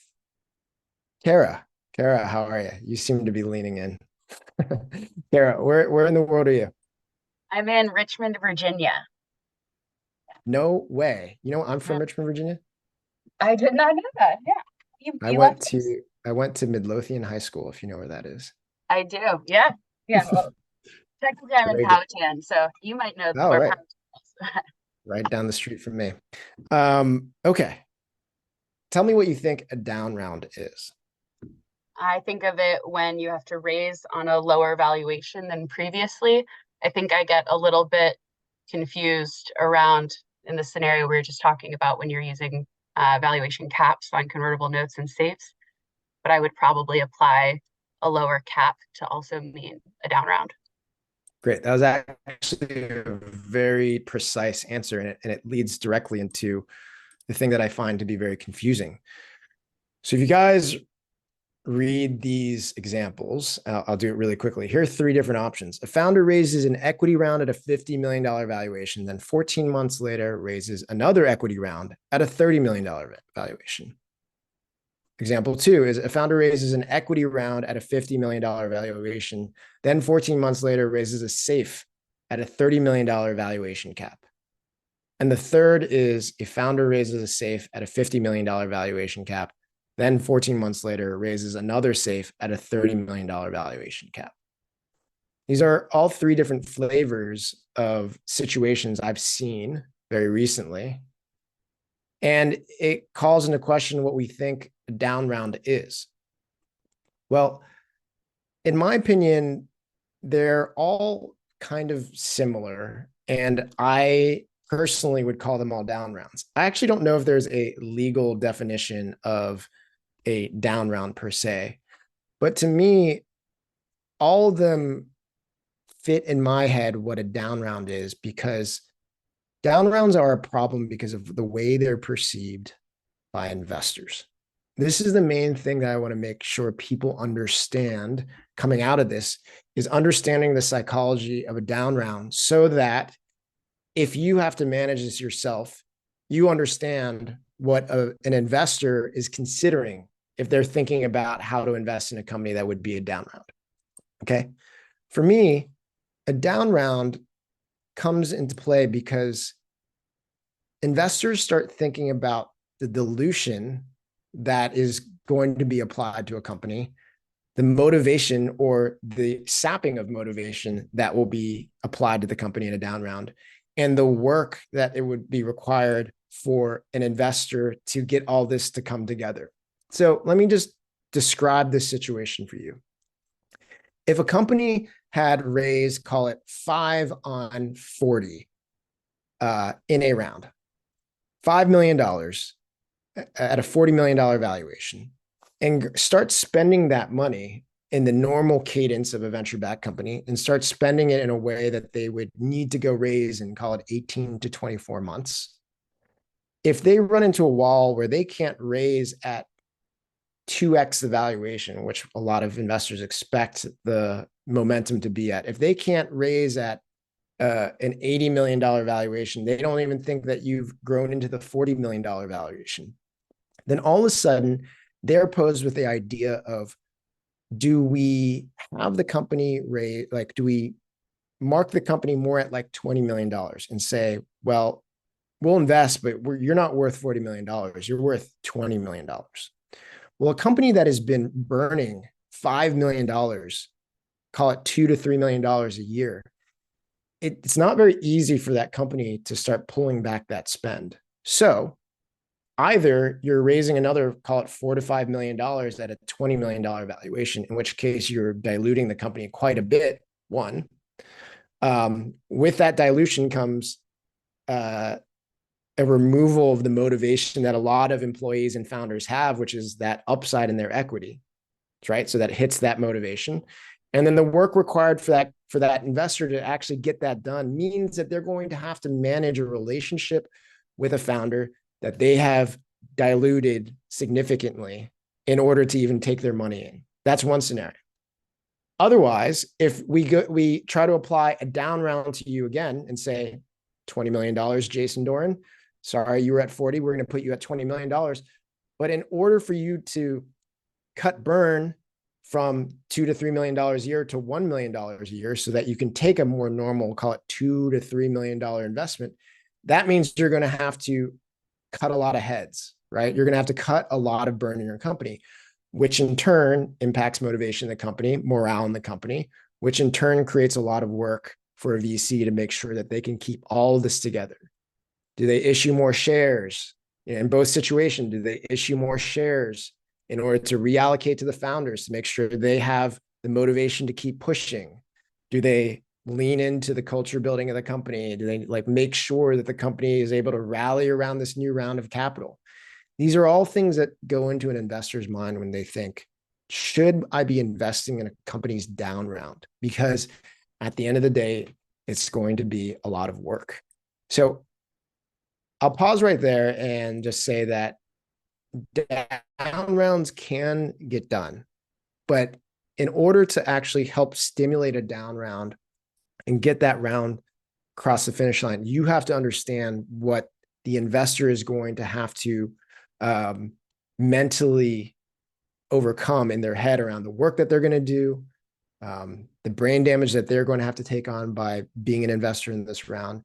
Kara. Kara, how are you? You seem to be leaning in. Kara, where in the world are you? I'm in Richmond, Virginia. No way. You know, I'm from Richmond, Virginia. I did not know that. Yeah. I went to Midlothian High School, if you know where that is. I do. Yeah. Yeah. Well, technically, I'm in Very good. Powhatan, so you might know Oh, where right. Powhatan is. Right down the street from me. Okay. Tell me what you think a down round is. I think of it when you have to raise on a lower valuation than previously. I think I get a little bit confused around in the scenario we were just talking about when you're using valuation caps on convertible notes and safes, but I would probably apply a lower cap to also mean a down round. Great. That was actually a very precise answer, and it leads directly into the thing that I find to be very confusing. So if you guys read these examples, I'll do it really quickly. Here are 3 different options. A founder raises an equity round at a $50 million valuation, then 14 months later raises another equity round at a $30 million valuation. Example 2 is a founder raises an equity round at a $50 million valuation, then 14 months later raises a safe at a $30 million valuation cap. And the third is a founder raises a safe at a $50 million valuation cap, then 14 months later raises another safe at a $30 million valuation cap. These are all 3 different flavors of situations I've seen very recently. And it calls into question what we think a down round is. Well, in my opinion, they're all kind of similar, and I personally would call them all down rounds. I actually don't know if there's a legal definition of a down round per se, but to me, all of them fit in my head what a down round is, because down rounds are a problem because of the way they're perceived by investors. This is the main thing that I want to make sure people understand coming out of this, is understanding the psychology of a down round, so that if you have to manage this yourself, you understand what an investor is considering if they're thinking about how to invest in a company that would be a down round. Okay. For me, a down round comes into play because investors start thinking about the dilution that is going to be applied to a company, the motivation or the sapping of motivation that will be applied to the company in a down round, and the work that it would be required for an investor to get all this to come together. So let me just describe this situation for you. If a company had raised, call it 5 on 40 in a round, $5 million at a $40 million valuation, and start spending that money in the normal cadence of a venture-backed company and start spending it in a way that they would need to go raise in, call it 18 to 24 months. If they run into a wall where they can't raise at 2x the valuation, which a lot of investors expect the momentum to be at, if they can't raise at an $80 million valuation, they don't even think that you've grown into the $40 million valuation. Then all of a sudden, they're posed with the idea of, do we have the company raise, like, do we mark the company more at like $20 million and say, well, we'll invest, but you're not worth $40 million. You're worth $20 million. Well, a company that has been burning $5 million, call it $2 to $3 million a year, it's not very easy for that company to start pulling back that spend. So either you're raising another, call it $4 to $5 million at a $20 million valuation, in which case you're diluting the company quite a bit. One, with that dilution comes a removal of the motivation that a lot of employees and founders have, which is that upside in their equity, right? So that hits that motivation. And then the work required for that investor to actually get that done means that they're going to have to manage a relationship with a founder that they have diluted significantly in order to even take their money in. That's one scenario. Otherwise, if we try to apply a down round to you again and say, $20 million, Jason Doran, sorry, you were at 40, we're going to put you at $20 million. But in order for you to cut burn from $2 to $3 million a year to $1 million a year so that you can take a more normal, call it $2 to $3 million investment, that means you're going to have to cut a lot of heads, right? You're going to have to cut a lot of burn in your company, which in turn impacts motivation in the company, morale in the company, which in turn creates a lot of work for a VC to make sure that they can keep all of this together. Do they issue more shares? In both situations, do they issue more shares in order to reallocate to the founders to make sure they have the motivation to keep pushing? Do they lean into the culture building of the company? Do they like make sure that the company is able to rally around this new round of capital? These are all things that go into an investor's mind when they think, should I be investing in a company's down round? Because at the end of the day, it's going to be a lot of work. So I'll pause right there and just say that down rounds can get done, but in order to actually help stimulate a down round and get that round across the finish line, you have to understand what the investor is going to have to mentally overcome in their head around the work that they're going to do, the brain damage that they're going to have to take on by being an investor in this round.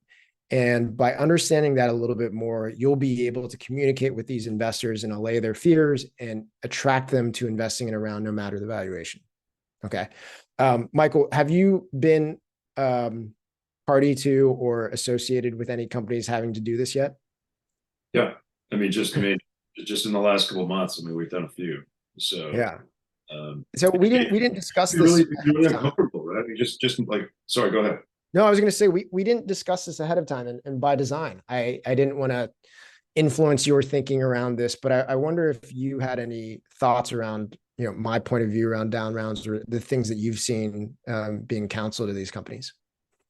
And by understanding that a little bit more, you'll be able to communicate with these investors and allay their fears and attract them to investing in a round no matter the valuation. Okay. Michael, have you been party to or associated with any companies having to do this yet? Yeah. I mean, just in the last couple of months, I mean, we've done a few. So yeah. So we didn't discuss this. Really uncomfortable, right? I mean, just like, sorry, go ahead. No, I was going to say we didn't discuss this ahead of time, and by design. I didn't want to influence your thinking around this, but I wonder if you had any thoughts around, my point of view around down rounds or the things that you've seen being counseled to these companies.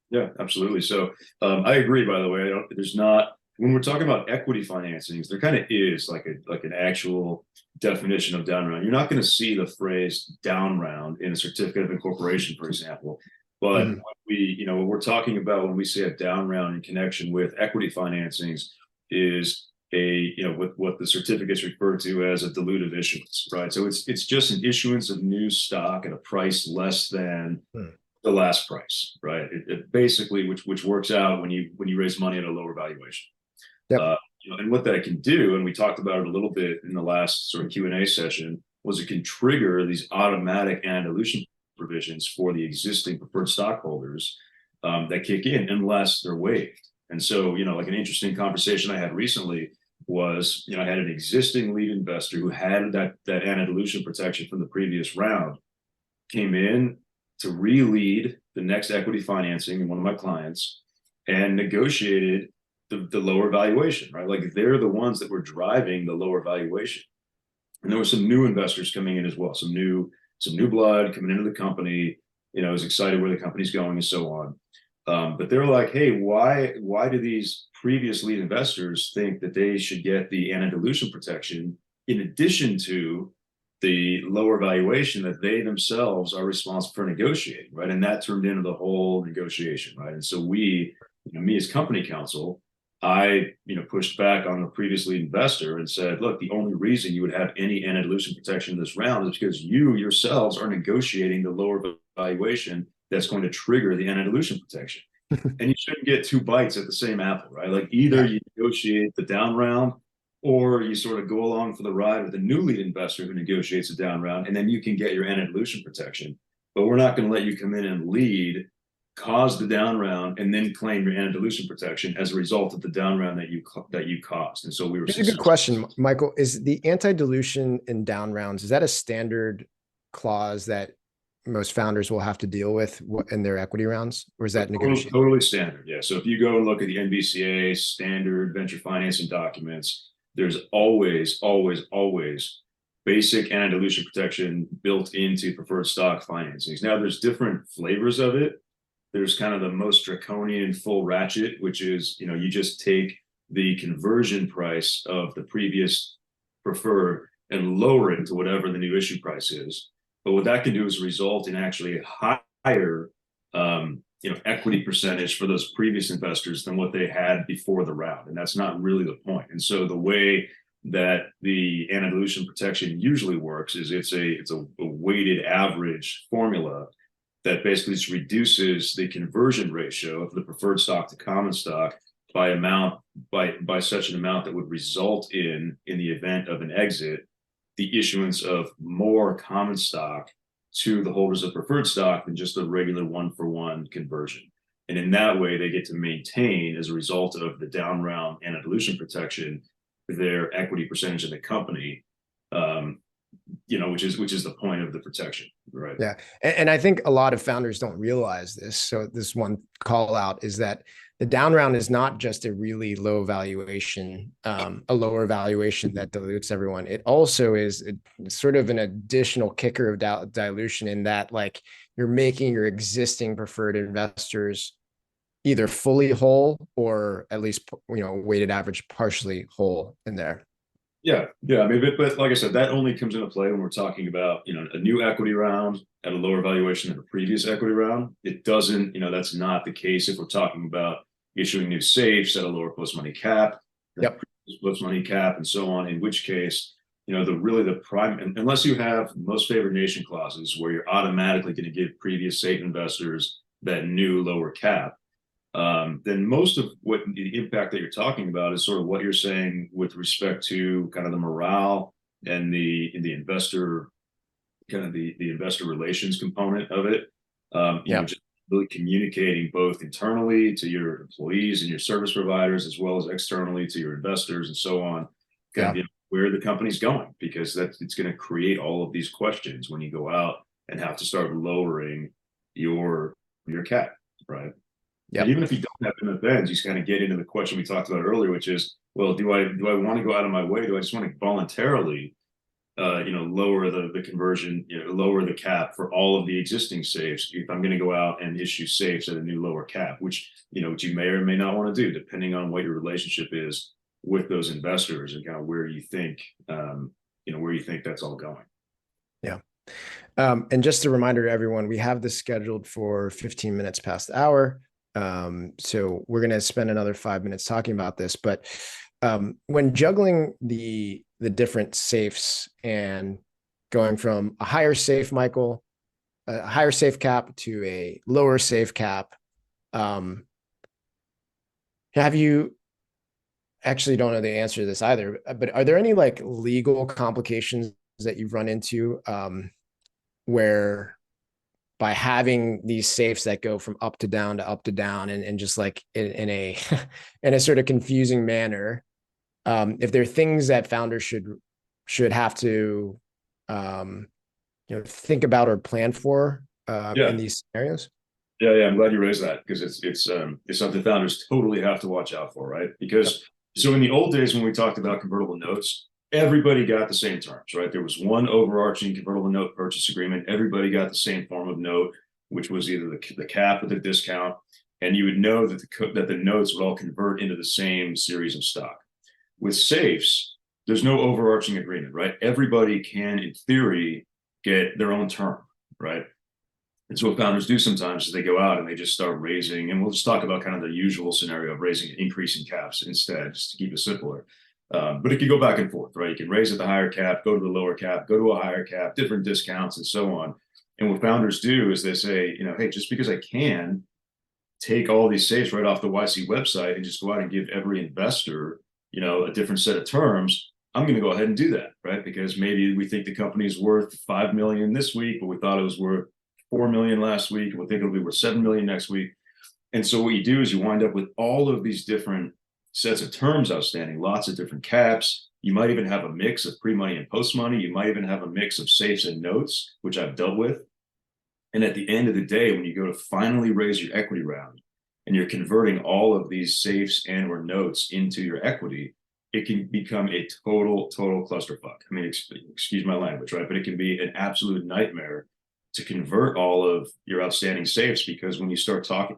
Yeah, absolutely. So I agree. By the way, there's not, when we're talking about equity financings, there kind of is like an actual definition of down round. You're not going to see the phrase down round in a certificate of incorporation, for example. But what we're talking about when we say a down round in connection with equity financings is what the certificates refer to as a dilutive issuance, right? So it's just an issuance of new stock at a price less than the last price, right? It basically, which works out when you raise money at a lower valuation. Yep. And what that can do, and we talked about it a little bit in the last sort of Q&A session, was it can trigger these automatic anti-dilution provisions for the existing preferred stockholders that kick in unless they're waived. And so, like an interesting conversation I had recently was, I had an existing lead investor who had that anti-dilution protection from the previous round, came in to re-lead the next equity financing in one of my clients and negotiated the lower valuation, right? Like they're the ones that were driving the lower valuation. And there were some new investors coming in as well, some new blood coming into the company, is excited where the company's going and so on. But they're like, hey, why do these previous lead investors think that they should get the anti-dilution protection in addition to the lower valuation that they themselves are responsible for negotiating, right? And that turned into the whole negotiation, right? And so me as company counsel, I, pushed back on the previous lead investor and said, look, the only reason you would have any anti-dilution protection in this round is because you yourselves are negotiating the lower valuation that's going to trigger the anti-dilution protection. And you shouldn't get two bites at the same apple, right? Like either you negotiate the down round or you sort of go along for the ride with a new lead investor who negotiates a down round, and then you can get your anti-dilution protection. But we're not going to let you come in and lead, cause the down round, and then claim your anti-dilution protection as a result of the down round that you caused. And so we were. Here's a good question, Michael. Is the anti-dilution in down rounds, is that a standard clause that most founders will have to deal with in their equity rounds, or is that negotiated? Totally standard, yeah. So if you go and look at the NVCA standard venture financing documents, there's always basic anti-dilution protection built into preferred stock financings. Now there's different flavors of it. There's kind of the most draconian full ratchet, which is, you just take the conversion price of the previous preferred and lower it to whatever the new issue price is. But what that can do is result in actually a higher, equity percentage for those previous investors than what they had before the round. And that's not really the point. And so the way that the anti-dilution protection usually works is it's a weighted average formula that basically just reduces the conversion ratio of the preferred stock to common stock by such an amount that would result in the event of an exit, the issuance of more common stock to the holders of preferred stock than just a regular 1-for-1 conversion. And in that way, they get to maintain, as a result of the down round anti-dilution protection, their equity percentage in the company, which is the point of the protection, right? Yeah, and I think a lot of founders don't realize this. So this one call out is that the down round is not just a really low valuation, a lower valuation that dilutes everyone. It also is sort of an additional kicker of dilution in that, like, you're making your existing preferred investors either fully whole or at least, weighted average partially whole in there. Yeah. I mean, but like I said, that only comes into play when we're talking about, a new equity round at a lower valuation than a previous equity round. It doesn't, that's not the case if we're talking about issuing new safes at a lower post-money cap, post-money cap, and so on, in which case, the prime, unless you have most favored nation clauses where you're automatically going to give previous safe investors that new lower cap, then most of what the impact that you're talking about is sort of what you're saying with respect to kind of the morale and the investor, kind of the investor relations component of it. Just really communicating both internally to your employees and your service providers, as well as externally to your investors and so on, where the company's going, because it's going to create all of these questions when you go out and have to start lowering your cap, right? Yeah. Even if you don't have MFNs, you just kind of get into the question we talked about earlier, which is, well, do I want to go out of my way? Do I just want to voluntarily, lower the conversion, lower the cap for all of the existing safes if I'm going to go out and issue safes at a new lower cap, which you may or may not want to do, depending on what your relationship is with those investors and kind of where you think that's all going. Yeah. And just a reminder to everyone, we have this scheduled for 15 minutes past the hour. So we're going to spend another 5 minutes talking about this, but when juggling the different safes and going from a higher safe, Michael, a higher safe cap to a lower safe cap, have you actually don't know the answer to this either, but are there any like legal complications that you've run into where by having these safes that go from up to down and just like in a in a sort of confusing manner, if there are things that founders should have to think about or plan for in these scenarios? Yeah, I'm glad you raised that, because it's something founders totally have to watch out for, right? Because so in the old days when we talked about convertible notes, everybody got the same terms, right? There was one overarching convertible note purchase agreement. Everybody got the same form of note, which was either the cap or the discount. And you would know that the notes would all convert into the same series of stock. With safes, there's no overarching agreement, right? Everybody can, in theory, get their own term, right? And so what founders do sometimes is they go out and they just start raising, and we'll just talk about kind of the usual scenario of raising increasing caps instead, just to keep it simpler. But it can go back and forth, right? You can raise at the higher cap, go to the lower cap, go to a higher cap, different discounts, and so on. And what founders do is they say, you know, hey, just because I can take all these safes right off the YC website and just go out and give every investor, you know, a different set of terms, I'm going to go ahead and do that, right? Because maybe we think the company is worth 5 million this week, but we thought it was worth 4 million last week, and we think it'll be worth 7 million next week. And so what you do is you wind up with all of these different sets of terms outstanding, lots of different caps. You might even have a mix of pre-money and post-money. You might even have a mix of safes and notes, which I've dealt with. And at the end of the day, when you go to finally raise your equity round and you're converting all of these safes and or notes into your equity, it can become a total clusterfuck. I mean, excuse my language, right? But it can be an absolute nightmare to convert all of your outstanding safes, because when you start talking,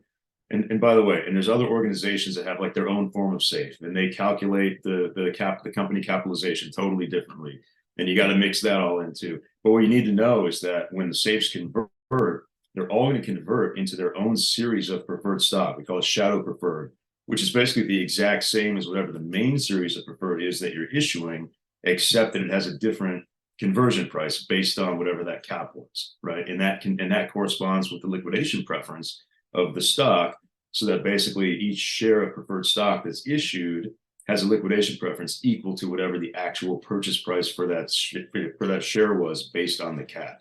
and by the way, and there's other organizations that have like their own form of safe, and they calculate the company capitalization totally differently, and you got to mix that all into. But what you need to know is that when the safes convert, they're all going to convert into their own series of preferred stock. We call it shadow preferred, which is basically the exact same as whatever the main series of preferred is that you're issuing, except that it has a different conversion price based on whatever that cap was, right? And that corresponds with the liquidation preference of the stock, so that basically each share of preferred stock that's issued has a liquidation preference equal to whatever the actual purchase price for that share was based on the cap.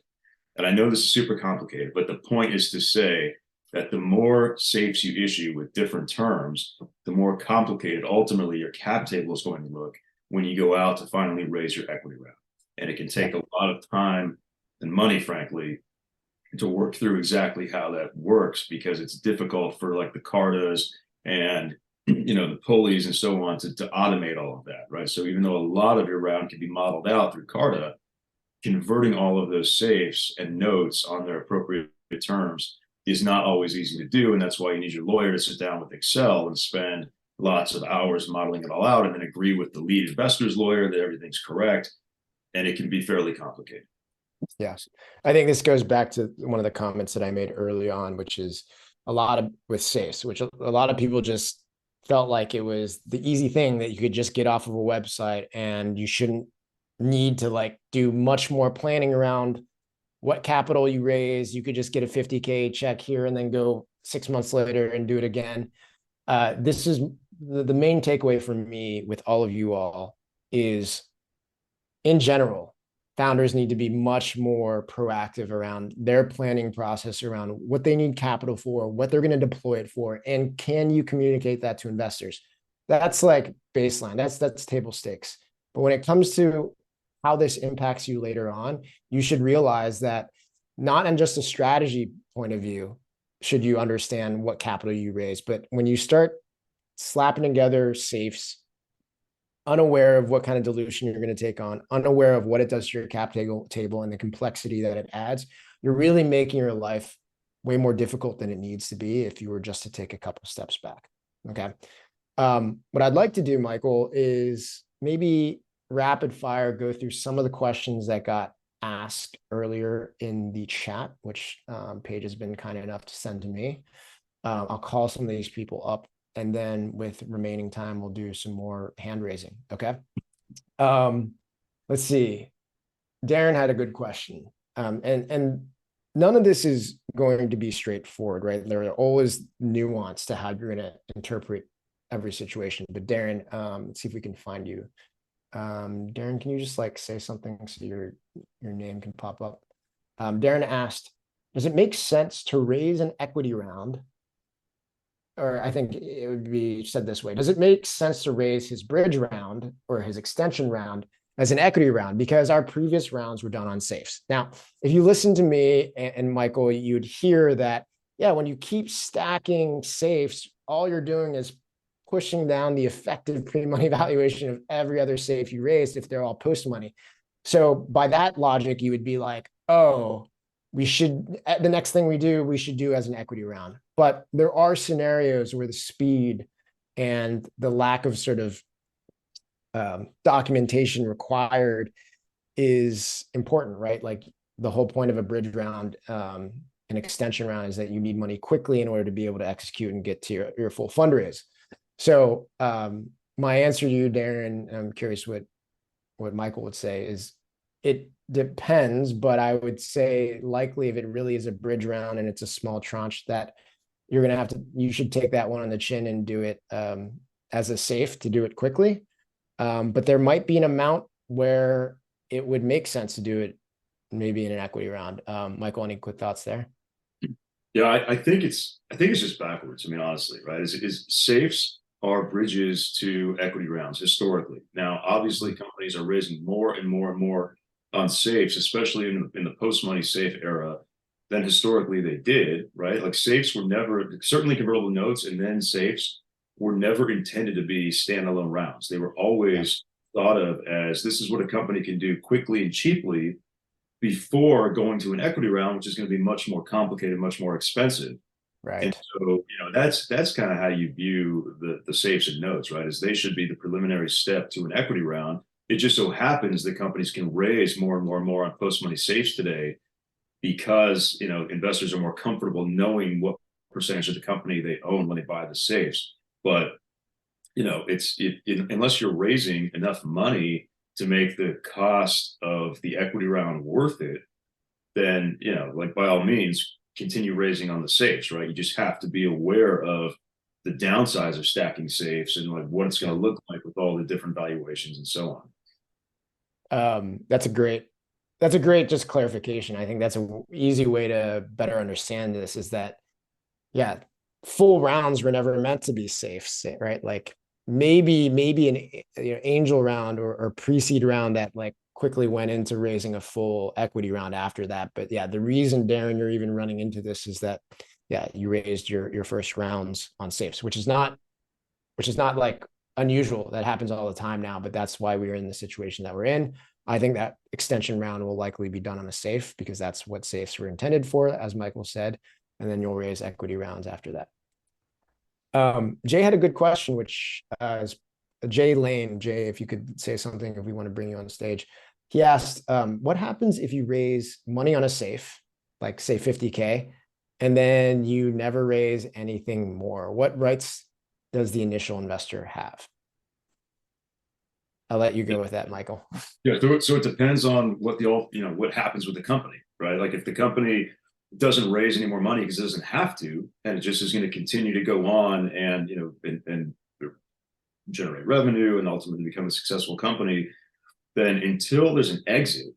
And I know this is super complicated, but the point is to say that the more safes you issue with different terms, the more complicated ultimately your cap table is going to look when you go out to finally raise your equity round. And it can take a lot of time and money, frankly, to work through exactly how that works, because it's difficult for like the CARTAs and, you know, the pulleys and so on to automate all of that, right? So even though a lot of your round can be modeled out through CARTA, converting all of those safes and notes on their appropriate terms is not always easy to do. And that's why you need your lawyer to sit down with Excel and spend lots of hours modeling it all out, and then agree with the lead investor's lawyer that everything's correct. And it can be fairly complicated. Yes. I think this goes back to one of the comments that I made early on, which is a lot of with safes, which a lot of people just felt like it was the easy thing that you could just get off of a website, and you shouldn't need to like do much more planning around what capital you raise. You could just get a 50K check here and then go 6 months later and do it again. This is the main takeaway from me with all of you all is, in general, founders need to be much more proactive around their planning process, around what they need capital for, what they're going to deploy it for, and can you communicate that to investors? That's like baseline. That's table stakes. But when it comes to how this impacts you later on, you should realize that not in just a strategy point of view should you understand what capital you raise, but when you start slapping together safes, unaware of what kind of dilution you're going to take on, unaware of what it does to your cap table and the complexity that it adds, you're really making your life way more difficult than it needs to be if you were just to take a couple steps back. Okay. What I'd like to do, Michael, is maybe rapid fire go through some of the questions that got asked earlier in the chat, which Paige has been kind enough to send to me. I'll call some of these people up, and then with remaining time, we'll do some more hand raising. Okay. Let's see. Darren had a good question. And none of this is going to be straightforward, right? There are always nuance to how you're going to interpret every situation. But Darren, let's see if we can find you. Darren, can you just like say something so your name can pop up? Darren asked, does it make sense to raise an equity round? Or I think it would be said this way. Does it make sense to raise his bridge round or his extension round as an equity round? Because our previous rounds were done on safes. Now, if you listen to me and Michael, you'd hear that, yeah, when you keep stacking safes, all you're doing is pushing down the effective pre-money valuation of every other safe you raised if they're all post-money. So by that logic, you would be like, oh, we should, the next thing we should do as an equity round. But there are scenarios where the speed and the lack of sort of documentation required is important, right? Like the whole point of a bridge round, an extension round, is that you need money quickly in order to be able to execute and get to your full fundraise. So my answer to you, Darren, I'm curious what Michael would say, is it depends, but I would say likely if it really is a bridge round and it's a small tranche, that you're going to have to, you should take that one on the chin and do it as a safe to do it quickly. But there might be an amount where it would make sense to do it maybe in an equity round. Michael, any quick thoughts there? Yeah, I think it's just backwards. I mean, honestly, right? Is safes are bridges to equity rounds historically. Now, obviously, companies are raising more and more and more on safes, especially in the post-money safe era, than historically they did, right? Like safes were never, certainly convertible notes and then safes were never intended to be standalone rounds. They were always thought of as, this is what a company can do quickly and cheaply before going to an equity round, which is going to be much more complicated, much more expensive. Right. And so, that's kind of how you view the safes and notes, right? Is they should be the preliminary step to an equity round. It just so happens that companies can raise more and more and more on post-money safes today because, investors are more comfortable knowing what percentage of the company they own when they buy the safes. But, unless you're raising enough money to make the cost of the equity round worth it, then, like by all means, continue raising on the safes, right? You just have to be aware of the downsides of stacking safes and like what it's going to look like with all the different valuations and so on. That's a great just clarification. I think that's an easy way to better understand this, is that, full rounds were never meant to be safes, right? Like maybe an angel round or pre-seed round that like quickly went into raising a full equity round after that. But the reason, Darren, you're even running into this is that, you raised your first rounds on safes, which is not like unusual. That happens all the time now, but that's why we're in the situation that we're in. I think that extension round will likely be done on a safe because that's what safes were intended for, as Michael said, and then you'll raise equity rounds after that. Jay had a good question, which is Jay Lane. Jay, if you could say something, if we want to bring you on stage. He asked, what happens if you raise money on a safe, like say 50K, and then you never raise anything more? What rights does the initial investor have? I'll let you go with that, Michael. Yeah, so it depends on what what happens with the company, right? Like if the company doesn't raise any more money because it doesn't have to, and it just is going to continue to go on and and generate revenue and ultimately become a successful company, then until there's an exit,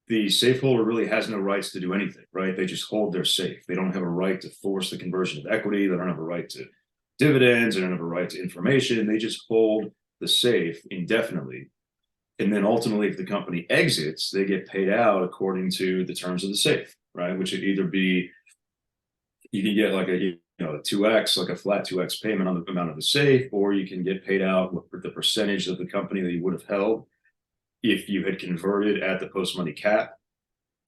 the safe holder really has no rights to do anything, right? They just hold their safe. They don't have a right to force the conversion of equity. They don't have a right to dividends. They don't have a right to information. They just hold the safe indefinitely. And then ultimately, if the company exits, they get paid out according to the terms of the safe, right? Which would either be, you can get like a 2x, like a flat 2x payment on the amount of the safe, or you can get paid out with the percentage of the company that you would have held if you had converted at the post-money cap.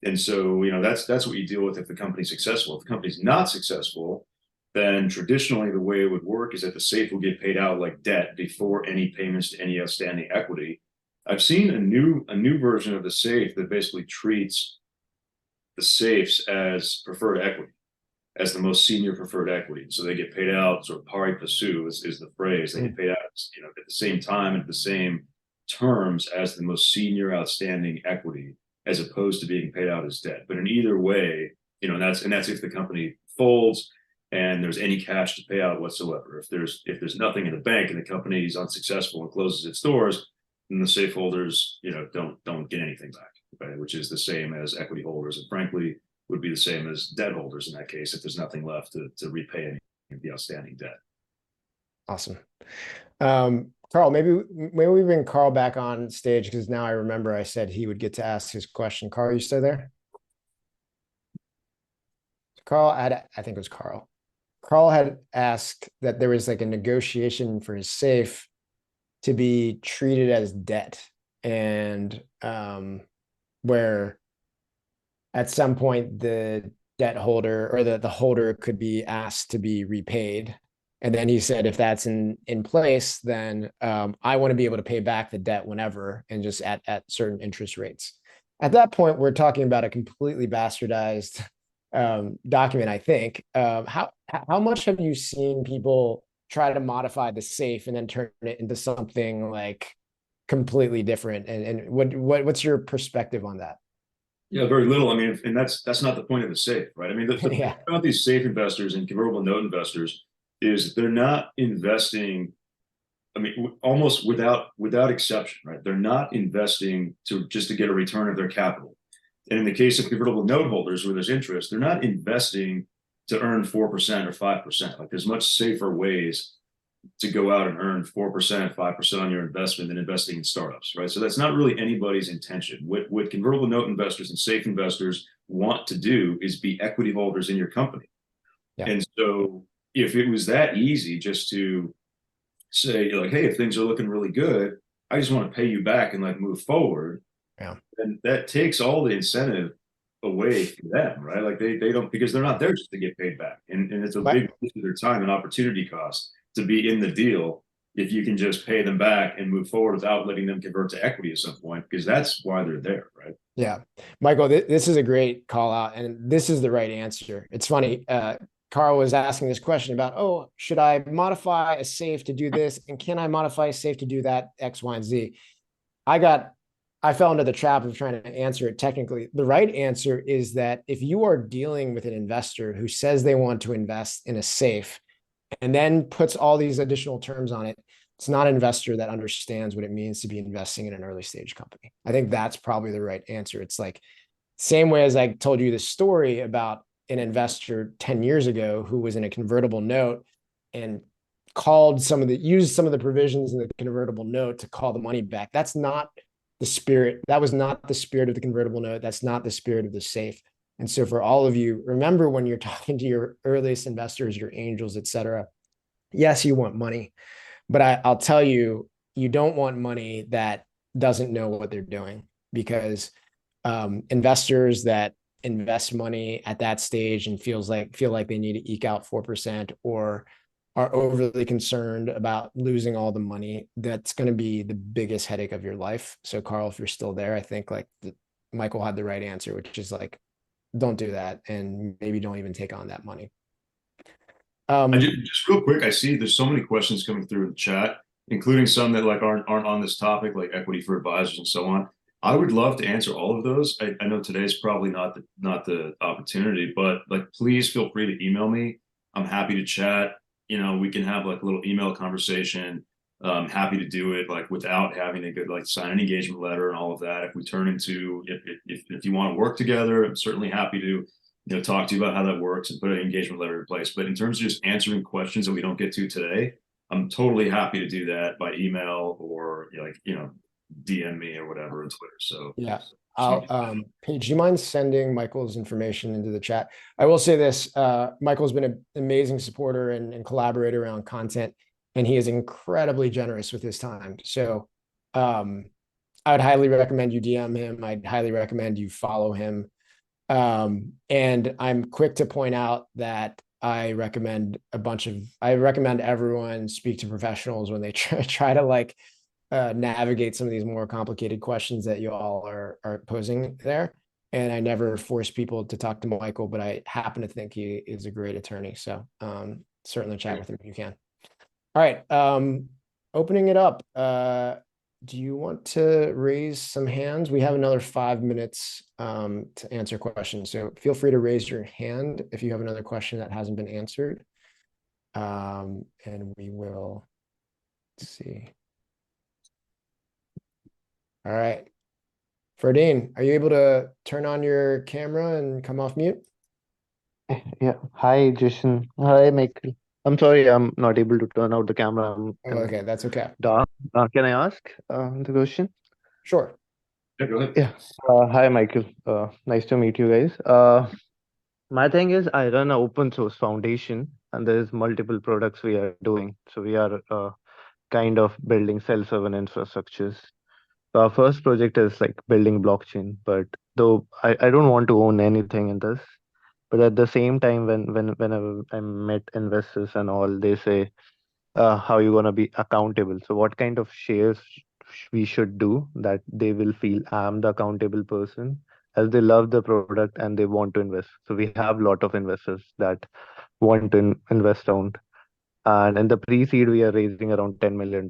And so, that's what you deal with if the company's successful. If the company's not successful, then traditionally the way it would work is that the safe will get paid out like debt before any payments to any outstanding equity. I've seen a new version of the safe that basically treats the safes as preferred equity, as the most senior preferred equity. So they get paid out sort of pari passu is the phrase. They get paid out at the same time and at the same terms as the most senior outstanding equity, as opposed to being paid out as debt. But in either way, that's if the company folds and there's any cash to pay out whatsoever. If there's nothing in the bank and the company is unsuccessful and closes its doors, then the safe holders, don't get anything back, right? Which is the same as equity holders, and frankly would be the same as debt holders in that case if there's nothing left to repay any of the outstanding debt. Awesome. Carl, maybe we bring Carl back on stage, because now I remember I said he would get to ask his question. Carl, you still there? Carl, I think it was Carl. Carl had asked that there was like a negotiation for his safe to be treated as debt, and where at some point the debt holder or the holder could be asked to be repaid. And then he said, if that's in place, then I want to be able to pay back the debt whenever and just at certain interest rates. At that point, we're talking about a completely bastardized document, I think. How much have you seen people try to modify the safe and then turn it into something like completely different? And what's your perspective on that? Yeah, very little. I mean, and that's not the point of the safe, right? I mean, the Yeah. point about these safe investors and convertible note investors is they're not investing. I mean, almost without exception, right? They're not investing just to get a return of their capital. And in the case of convertible note holders where there's interest, they're not investing to earn 4% or 5%. Like there's much safer ways to go out and earn 4%, 5% on your investment than investing in startups, right? So that's not really anybody's intention. What convertible note investors and safe investors want to do is be equity holders in your company. Yeah. And so if it was that easy just to say like, hey, if things are looking really good, I just want to pay you back and like move forward. Yeah. And that takes all the incentive away from them, right? Like they don't, because they're not there just to get paid back. And it's a big waste of their time and opportunity cost to be in the deal if you can just pay them back and move forward without letting them convert to equity at some point, because that's why they're there, right? Yeah. Michael, this is a great call out, and this is the right answer. It's funny. Carl was asking this question about, oh, should I modify a safe to do this? And can I modify a safe to do that X, Y, and Z? I fell into the trap of trying to answer it technically. The right answer is that if you are dealing with an investor who says they want to invest in a safe and then puts all these additional terms on it, it's not an investor that understands what it means to be investing in an early stage company. I think that's probably the right answer. It's like, same way as I told you this story about an investor 10 years ago who was in a convertible note and used some of the provisions in the convertible note to call the money back. That's not the spirit. That was not the spirit of the convertible note. That's not the spirit of the safe. And so for all of you, remember when you're talking to your earliest investors, your angels, et cetera, yes, you want money, but I'll tell you, you don't want money that doesn't know what they're doing, because investors that invest money at that stage and feel like they need to eke out 4% or are overly concerned about losing all the money, that's going to be the biggest headache of your life. So Carl, if you're still there, I think like Michael had the right answer, which is like, don't do that, and maybe don't even take on that money. Just real quick, I see there's so many questions coming through in the chat, including some that like aren't on this topic, like equity for advisors and so on. I would love to answer all of those. I know today's probably not the opportunity, but like please feel free to email me. I'm happy to chat. You know, we can have like a little email conversation. I'm happy to do it like without having to like sign an engagement letter and all of that. If we turn into if you want to work together, I'm certainly happy to talk to you about how that works and put an engagement letter in place. But in terms of just answering questions that we don't get to today, I'm totally happy to do that by email or DM me or whatever on Twitter. So yeah. Paige, do you mind sending Michael's information into the chat? I will say this, Michael's been an amazing supporter and collaborator around content, and he is incredibly generous with his time. So I would highly recommend you DM him. I'd highly recommend you follow him. And I'm quick to point out that I recommend everyone speak to professionals when they try to like navigate some of these more complicated questions that you all are posing there. And I never force people to talk to Michael, but I happen to think he is a great attorney. So certainly chat with him if you can. All right. Opening it up. Do you want to raise some hands? We have another 5 minutes to answer questions. So feel free to raise your hand if you have another question that hasn't been answered. And we will see. All right. Ferdine, are you able to turn on your camera and come off mute? Yeah. Hi, Jason. Hi, Michael. I'm sorry, I'm not able to turn out the camera. I'm okay, that's okay. dark. Can I ask the question? Sure. Yeah, go ahead. Yeah. Hi, Michael. Nice to meet you guys. My thing is, I run an open source foundation, and there's multiple products we are doing. So we are kind of building self-sovereign infrastructures. So our first project is like building blockchain, but though I don't want to own anything in this. But at the same time, whenever I met investors and all, they say, how you gonna be accountable? So what kind of shares we should do that they will feel I'm the accountable person, as they love the product and they want to invest. So we have a lot of investors that want to invest around. And in the pre-seed, we are raising around $10 million.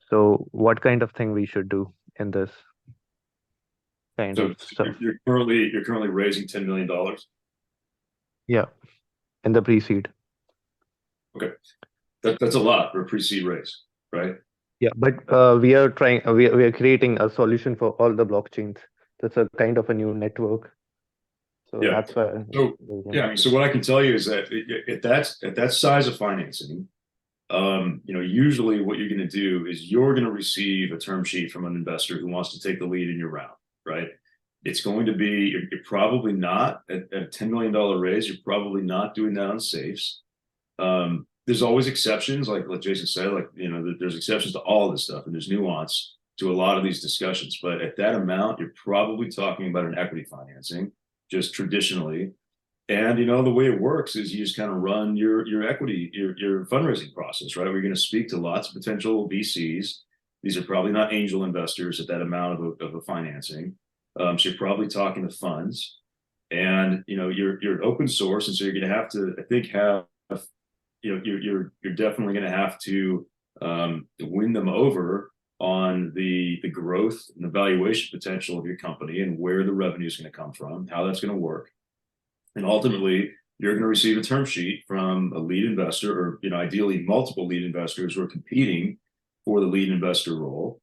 So what kind of thing we should do in this kind So of stuff? you're currently raising $10 million. Yeah, in the pre-seed. Okay, that's a lot for a pre-seed raise, right? Yeah, but we are trying. We are creating a solution for all the blockchains. That's a kind of a new network. So Yeah. that's why. So yeah, I mean, so what I can tell you is that at that size of financing, usually what you're going to do is you're going to receive a term sheet from an investor who wants to take the lead in your round, right? It's going to be, you're probably not at a $10 million raise. You're probably not doing that on safes. There's always exceptions, like Jason said, there's exceptions to all of this stuff, and there's nuance to a lot of these discussions. But at that amount, you're probably talking about an equity financing, just traditionally. And the way it works is you just kind of run your equity, your fundraising process, right? We're going to speak to lots of potential VCs. These are probably not angel investors at that amount of a financing. So you're probably talking to funds, and you're open source, and so you're going to have to, I think, you're definitely going to have to win them over on the growth and the valuation potential of your company and where the revenue is going to come from, how that's going to work. And ultimately, you're going to receive a term sheet from a lead investor, or ideally multiple lead investors who are competing for the lead investor role.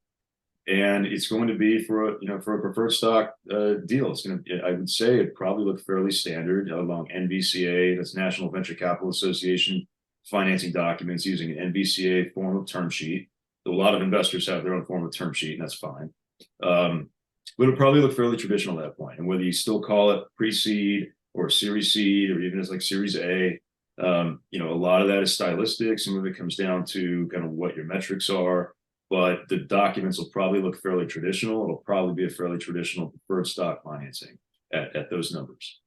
And it's going to be for a preferred stock deal. It's going to, I would say, it probably look fairly standard along NVCA, that's National Venture Capital Association financing documents, using an NVCA form of term sheet. So a lot of investors have their own form of term sheet, and that's fine. But it'll probably look fairly traditional at that point. And whether you still call it pre-seed or Series Seed, or even as like Series A, a lot of that is stylistic. Some of it comes down to kind of what your metrics are, but the documents will probably look fairly traditional. It'll probably be a fairly traditional preferred stock financing at those numbers.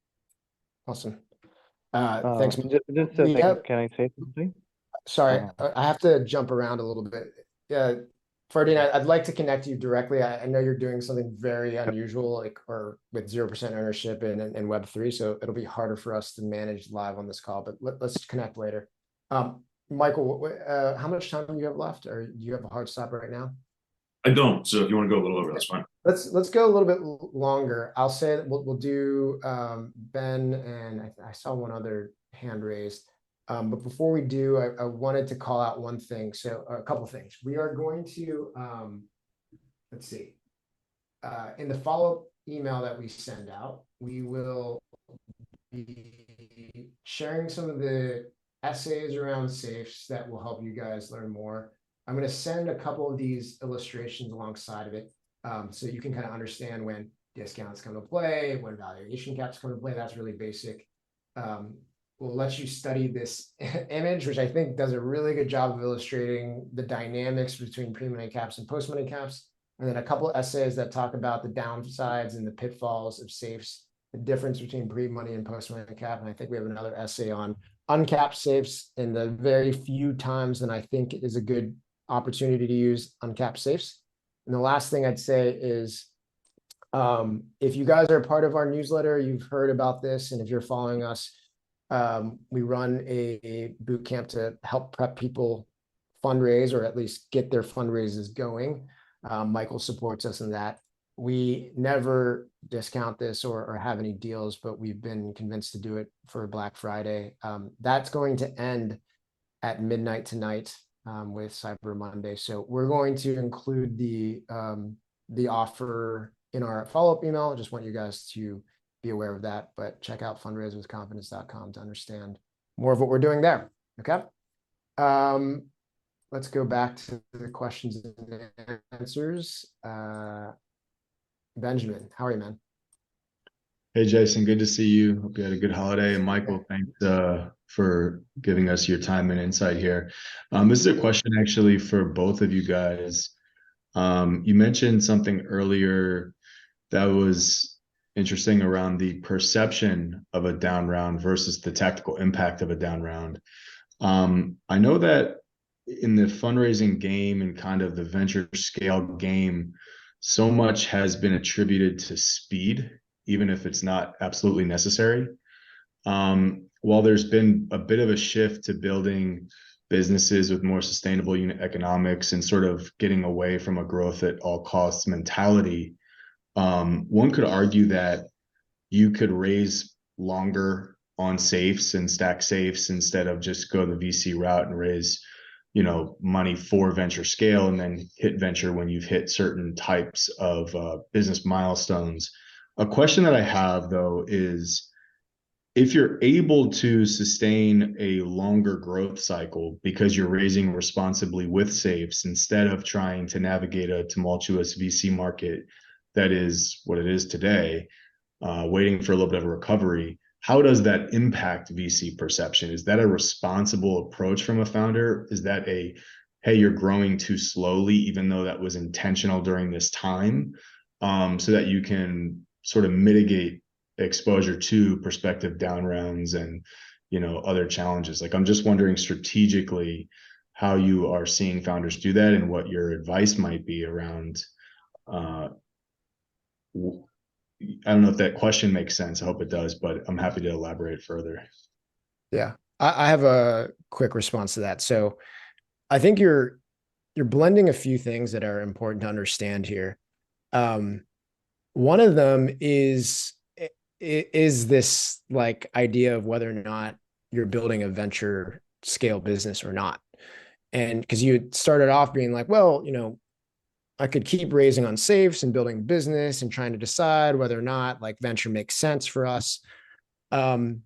Awesome. Thanks. Just a second. Can I say something? Sorry, I have to jump around a little bit. Yeah, Ferdinand, I'd like to connect you directly. I know you're doing something very unusual, or with 0% ownership in Web3, so it'll be harder for us to manage live on this call, but let's connect later. Michael, how much time do you have left, or do you have a hard stop right now? I don't, so if you want to go a little over, that's fine. Let's go a little bit longer. I'll say that we'll do Ben, and I saw one other hand raised. But before we do, I wanted to call out one thing. So a couple things. We are going to, let's see, in the follow-up email that we send out, we will be sharing some of the essays around safes that will help you guys learn more. I'm going to send a couple of these illustrations alongside of it, so you can kind of understand when discounts come to play, when valuation caps come to play. That's really basic. We'll let you study this image, which I think does a really good job of illustrating the dynamics between pre-money caps and post-money caps. And then a couple of essays that talk about the downsides and the pitfalls of safes, the difference between pre-money and post-money cap. And I think we have another essay on uncapped safes, in the very few times that I think it is a good opportunity to use uncapped safes. And the last thing I'd say is, if you guys are a part of our newsletter, you've heard about this. And if you're following us, we run a boot camp to help prep people fundraise, or at least get their fundraisers going. Michael supports us in that. We never discount this or have any deals, but we've been convinced to do it for Black Friday. That's going to end at midnight tonight with Cyber Monday. So we're going to include the offer in our follow-up email. I just want you guys to be aware of that, but check out fundraisewithconfidence.com to understand more of what we're doing there. Okay. Let's go back to the questions and answers. Benjamin, how are you, man? Hey, Jason, good to see you. Hope you had a good holiday. And Michael, for giving us your time and insight here. This is a question actually for both of you guys. You mentioned something earlier that was interesting around the perception of a down round versus the tactical impact of a down round. I know that in the fundraising game and kind of the venture scale game, so much has been attributed to speed, even if it's not absolutely necessary. While there's been a bit of a shift to building businesses with more sustainable unit economics and sort of getting away from a growth at all costs mentality, one could argue that you could raise longer on safes and stack safes instead of just go the VC route and raise, money for venture scale and then hit venture when you've hit certain types of business milestones. A question that I have though is, if you're able to sustain a longer growth cycle because you're raising responsibly with safes instead of trying to navigate a tumultuous VC market that is what it is today, waiting for a little bit of a recovery, how does that impact VC perception? Is that a responsible approach from a founder? Is that hey, you're growing too slowly, even though that was intentional during this time, so that you can sort of mitigate exposure to prospective down rounds and other challenges? Like, I'm just wondering strategically how you are seeing founders do that and what your advice might be around. I don't know if that question makes sense. I hope it does, but I'm happy to elaborate further. Yeah, I have a quick response to that. So I think you're blending a few things that are important to understand here. One of them is this like idea of whether or not you're building a venture scale business or not. And because you started off being like, well, I could keep raising on safes and building business and trying to decide whether or not like venture makes sense for us. And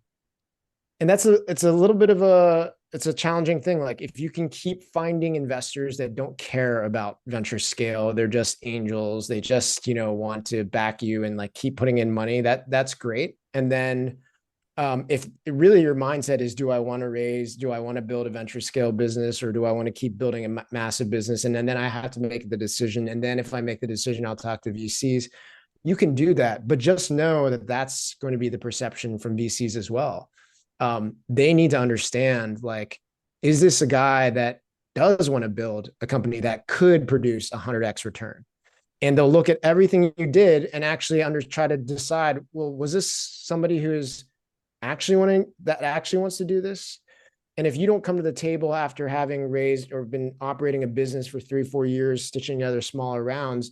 it's a little bit of it's a challenging thing. Like, if you can keep finding investors that don't care about venture scale, they're just angels, they just, want to back you and like keep putting in money, that's great. And then if really your mindset is, do I want to build a venture scale business, or do I want to keep building a massive business? And then I have to make the decision. And then if I make the decision, I'll talk to VCs. You can do that, but just know that that's going to be the perception from VCs as well. They need to understand, like, is this a guy that does want to build a company that could produce 100x return? And they'll look at everything you did and actually try to decide, well, was this somebody who's actually wants to do this? And if you don't come to the table after having raised or been operating a business for 3-4 years, stitching together smaller rounds,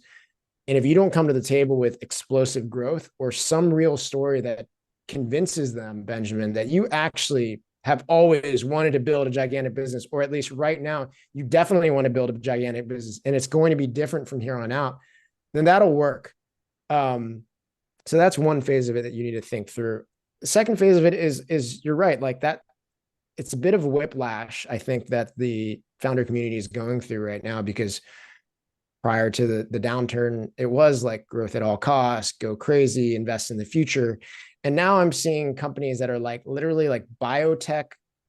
and if you don't come to the table with explosive growth or some real story that convinces them, Benjamin, that you actually have always wanted to build a gigantic business, or at least right now, you definitely want to build a gigantic business and it's going to be different from here on out, then that'll work. So that's one phase of it that you need to think through. The second phase of it is you're right. Like that, it's a bit of a whiplash, I think, that the founder community is going through right now, because prior to the downturn, it was like growth at all costs, go crazy, invest in the future. And now I'm seeing companies that are like literally like biotech,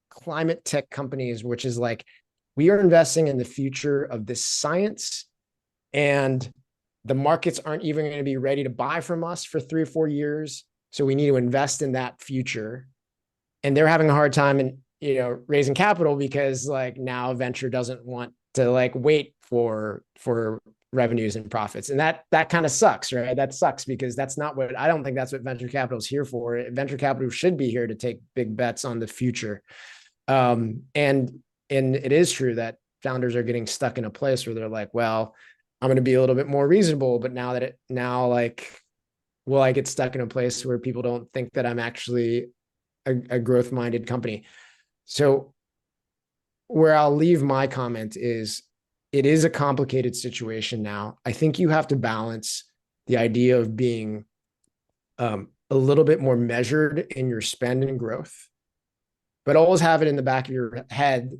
climate tech companies, which is like, we are investing in the future of this science, and the markets aren't even going to be ready to buy from us for 3 or 4 years. So we need to invest in that future. And they're having a hard time in, raising capital, because like now venture doesn't want to like wait for revenues and profits. And that kind of sucks, right? That sucks, because I don't think that's what venture capital is here for. Venture capital should be here to take big bets on the future. And it is true that founders are getting stuck in a place where they're like, well, I'm going to be a little bit more reasonable, but will I get stuck in a place where people don't think that I'm actually a growth-minded company? So where I'll leave my comment is, it is a complicated situation now. I think you have to balance the idea of being a little bit more measured in your spend and growth, but always have it in the back of your head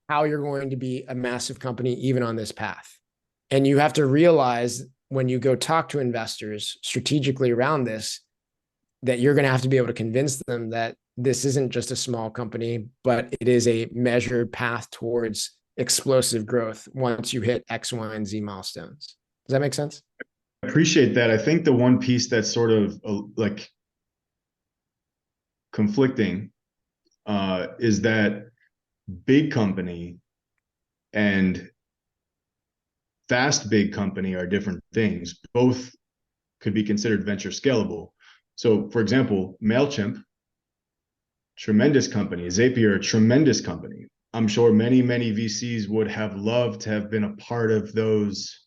how you're going to be a massive company even on this path. And you have to realize, when you go talk to investors strategically around this, that you're going to have to be able to convince them that this isn't just a small company, but it is a measured path towards explosive growth once you hit X, Y, and Z milestones. Does that make sense? I appreciate that. I think the one piece that's sort of like conflicting is that big company and fast big company are different things. Both could be considered venture scalable. So, for example, MailChimp, tremendous company. Zapier, tremendous company. I'm sure many, many VCs would have loved to have been a part of those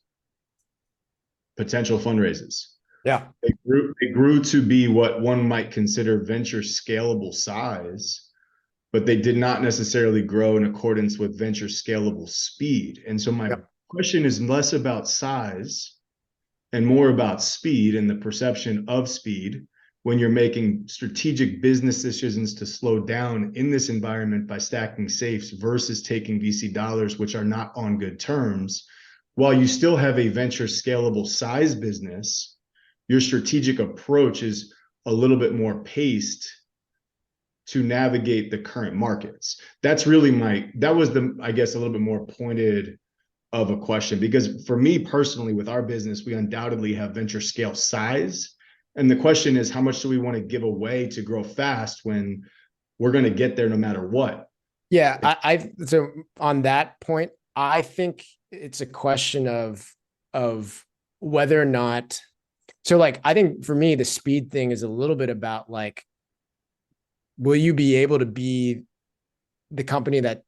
potential fundraises. Yeah. They grew to be what one might consider venture scalable size, but they did not necessarily grow in accordance with venture scalable speed. And so my question is less about size and more about speed and the perception of speed when you're making strategic business decisions to slow down in this environment by stacking safes versus taking VC dollars, which are not on good terms. While you still have a venture scalable size business, your strategic approach is a little bit more paced to navigate the current markets. That's really that was I guess, a little bit more pointed of a question, because for me personally, with our business, we undoubtedly have venture scale size. And the question is, how much do we want to give away to grow fast when we're going to get there no matter what? Yeah. So on that point, I think it's a question of whether or not, so like, I think for me, the speed thing is a little bit about like, will you be able to be the company that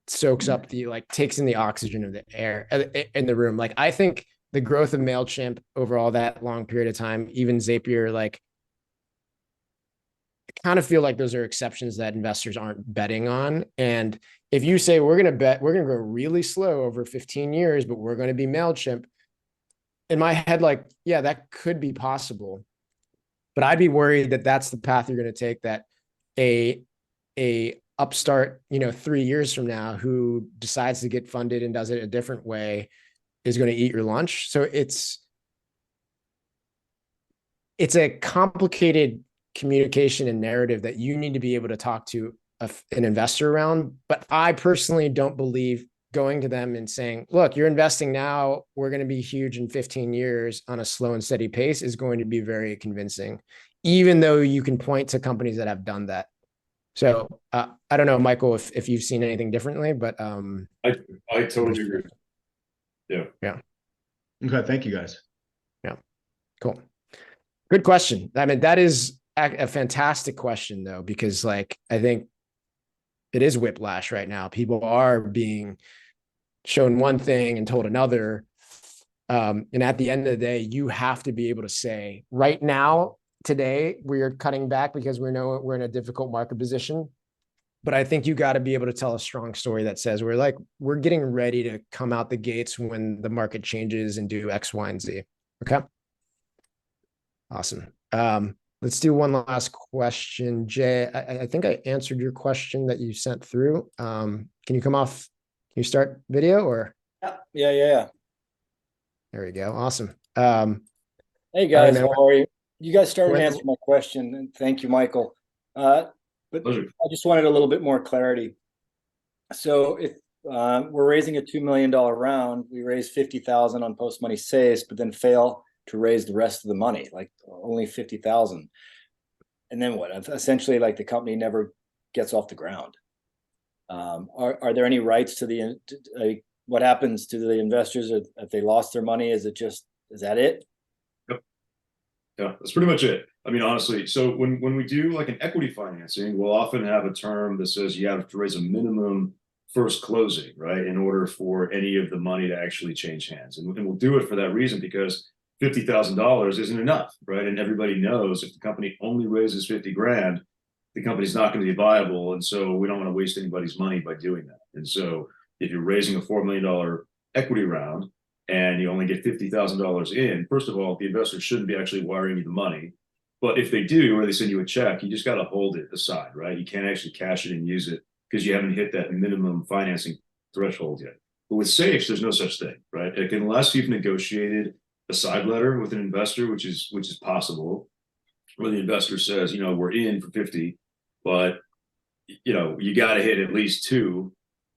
soaks up takes in the oxygen of the air in the room? Like, I think the growth of MailChimp over all that long period of time, even Zapier, like, I kind of feel like those are exceptions that investors aren't betting on. And if you say, we're going to grow really slow over 15 years, but we're going to be MailChimp, in my head, like, yeah, that could be possible. But I'd be worried that that's the path you're going to take, that a upstart, 3 years from now, who decides to get funded and does it a different way, is going to eat your lunch. So it's a complicated communication and narrative that you need to be able to talk to an investor around. But I personally don't believe going to them and saying, look, you're investing now, we're going to be huge in 15 years on a slow and steady pace, is going to be very convincing, even though you can point to companies that have done that. So I don't know, Michael, if you've seen anything differently, but I totally agree. Yeah. Okay, thank you guys. Yeah, cool. Good question. I mean, that is a fantastic question, though, because like, I think it is whiplash right now. People are being shown one thing and told another. And at the end of the day, you have to be able to say, right now, today, we are cutting back because we know we're in a difficult market position. But I think you got to be able to tell a strong story that says we're getting ready to come out the gates when the market changes and do X, Y, and Z. Okay. Awesome. Let's do one last question. Jay, I think I answered your question that you sent through. Can you come off? Can you start video or? Yeah. There we go. Awesome. Hey guys, how are you? You guys started to answer my question, and thank you, Michael. But I just wanted a little bit more clarity. So if we're raising a $2 million round, we raise 50,000 on post money saves, but then fail to raise the rest of the money, like only 50,000. And then what? Essentially, like the company never gets off the ground. Are there any rights to what happens to the investors if they lost their money? Is that it? Yep. Yeah, that's pretty much it. I mean, honestly, so when we do like an equity financing, we'll often have a term that says you have to raise a minimum first closing, right, in order for any of the money to actually change hands. And we'll do it for that reason, because $50,000 isn't enough, right? And everybody knows if the company only raises 50 grand, the company's not going to be viable. And so we don't want to waste anybody's money by doing that. And so if you're raising a $4 million equity round and you only get $50,000 in, first of all, the investor shouldn't be actually wiring you the money. But if they do, or they send you a check, you just got to hold it aside, right? You can't actually cash it and use it because you haven't hit that minimum financing threshold yet. But with safes, there's no such thing, right? Like, unless you've negotiated a side letter with an investor, which is possible, where the investor says, we're in for 50, but you got to hit at least 2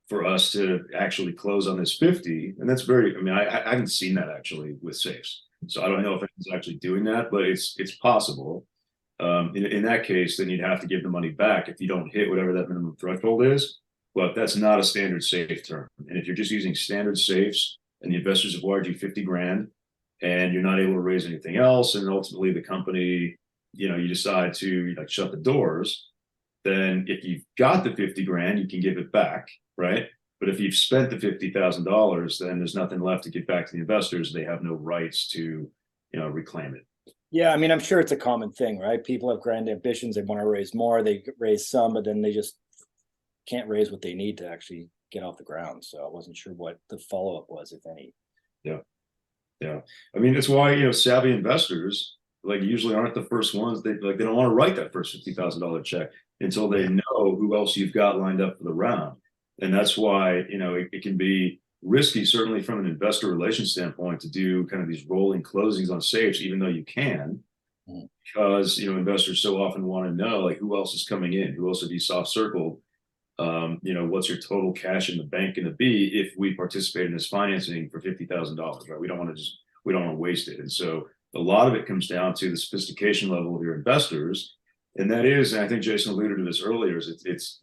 for us to actually close on this 50. And that's very, I haven't seen that actually with safes. So I don't know if anyone's actually doing that, but it's possible. In that case, then you'd have to give the money back if you don't hit whatever that minimum threshold is. But that's not a standard safe term. And if you're just using standard safes and the investors have wired you 50 grand and you're not able to raise anything else, and ultimately the company, you decide to shut the doors, then if you've got the 50 grand, you can give it back, right? But if you've spent the $50,000, then there's nothing left to give back to the investors. They have no rights to, reclaim it. Yeah, I'm sure it's a common thing, right? People have grand ambitions. They want to raise more. They raise some, but then they just can't raise what they need to actually get off the ground. So I wasn't sure what the follow-up was, if any. Yeah. That's why, savvy investors usually aren't the first ones. They don't want to write that first $50,000 check until they know who else you've got lined up for the round. And that's why, it can be risky, certainly from an investor relations standpoint, to do kind of these rolling closings on safes, even though you can, because, investors so often want to know who else is coming in, who else have you soft circled, what's your total cash in the bank going to be if we participate in this financing for $50,000, right? We don't want to waste it. And so a lot of it comes down to the sophistication level of your investors. And that is, and I think Jason alluded to this earlier,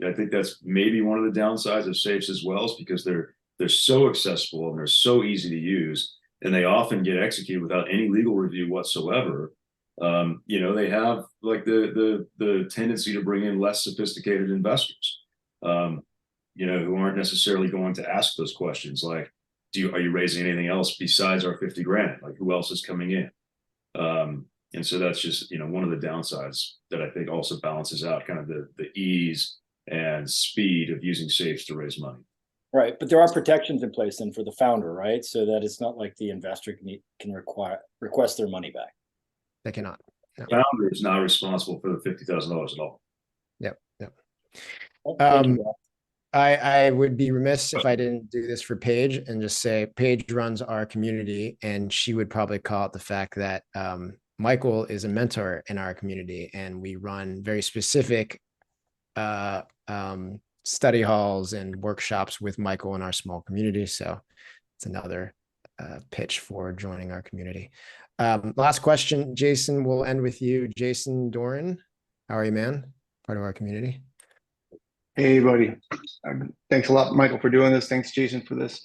I think that's maybe one of the downsides of safes as well, is because they're so accessible and they're so easy to use, and they often get executed without any legal review whatsoever. They have the tendency to bring in less sophisticated investors, who aren't necessarily going to ask those questions like, are you raising anything else besides our 50 grand? Who else is coming in? And so that's just, one of the downsides that I think also balances out kind of the ease and speed of using safes to raise money. Right. But there are protections in place then for the founder, right? So that it's not like the investor can request their money back. They cannot. No. The founder is not responsible for the $50,000 at all. Yep. I would be remiss if I didn't do this for Paige and just say Paige runs our community, and she would probably call it the fact that Michael is a mentor in our community, and we run very specific study halls and workshops with Michael in our small community. So it's another pitch for joining our community. Last question, Jason, we'll end with you. Jason Doran, how are you, man? Part of our community. Hey, buddy. Thanks a lot, Michael, for doing this. Thanks, Jason, for this.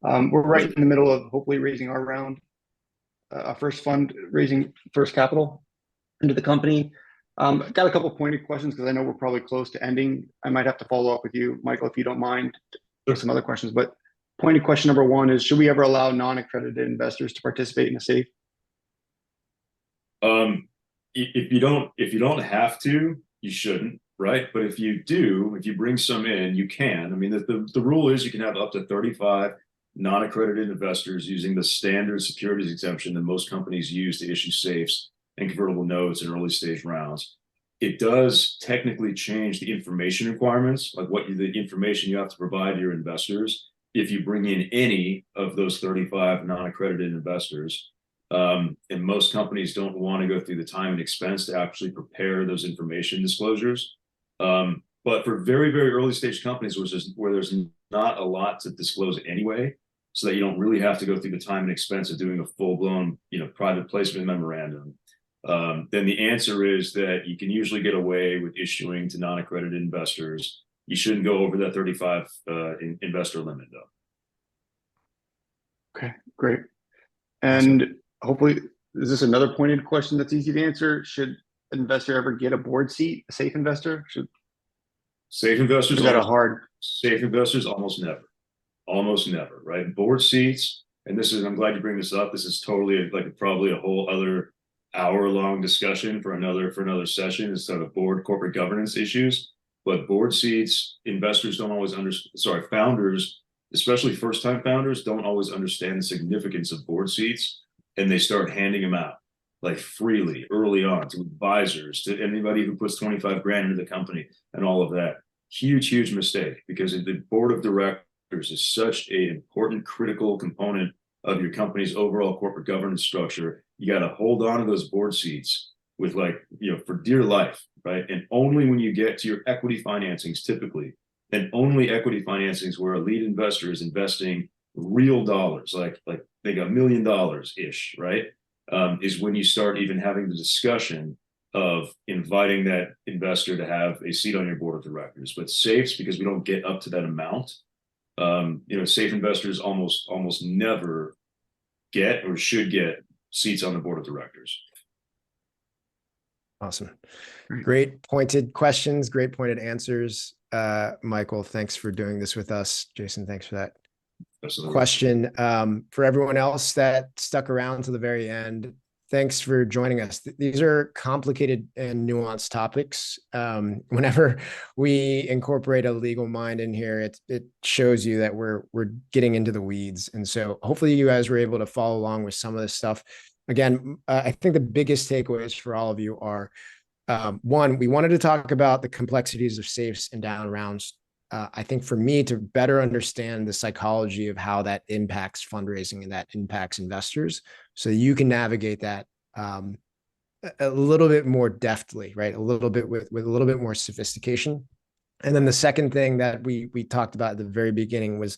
We're right in the middle of hopefully raising our round, our first fundraising, first capital into the company. Got a couple pointed questions because I know we're probably close to ending. I might have to follow up with you, Michael, if you don't mind, with some other questions. But pointed question number one is, should we ever allow non-accredited investors to participate in a safe? If you don't have to, you shouldn't, right? But if you do, if you bring some in, you can. The rule is you can have up to 35 non-accredited investors using the standard securities exemption that most companies use to issue safes and convertible notes in early stage rounds. It does technically change the information requirements, like the information you have to provide to your investors if you bring in any of those 35 non-accredited investors. And most companies don't want to go through the time and expense to actually prepare those information disclosures. But for very, very early stage companies where there's not a lot to disclose anyway, so that you don't really have to go through the time and expense of doing a full-blown, private placement memorandum, then the answer is that you can usually get away with issuing to non-accredited investors. You shouldn't go over that 35 investor limit, though. Okay, great. And hopefully, is this another pointed question that's easy to answer? Should an investor ever get a board seat, a safe investor? Safe investors, safe investors almost never, right? Board seats, and I'm glad you bring this up. This is totally probably a whole other hour-long discussion for another session instead of corporate governance issues. But board seats, investors don't always founders, especially first-time founders, don't always understand the significance of board seats, and they start handing them out freely early on to advisors, to anybody who puts 25 grand into the company and all of that. Huge mistake, because the board of directors is such an important, critical component of your company's overall corporate governance structure. You got to hold on to those board seats with for dear life, right? And only when you get to your equity financings, typically, and only equity financings where a lead investor is investing real dollars, like they got $1 million ish, right? Is when you start even having the discussion of inviting that investor to have a seat on your board of directors. But safes, because we don't get up to that amount, safe investors almost never get or should get seats on the board of directors. Awesome. Great pointed questions, great pointed answers. Michael, thanks for doing this with us. Jason, thanks for that question. For everyone else that stuck around to the very end, thanks for joining us. These are complicated and nuanced topics. Whenever we incorporate a legal mind in here, it shows you that we're getting into the weeds. And so hopefully you guys were able to follow along with some of this stuff. Again, I think the biggest takeaways for all of you are, one, we wanted to talk about the complexities of safes and down rounds. I think for me to better understand the psychology of how that impacts fundraising and that impacts investors, so you can navigate that a little bit more deftly, right? A little bit with a little bit more sophistication. And then the second thing that we talked about at the very beginning was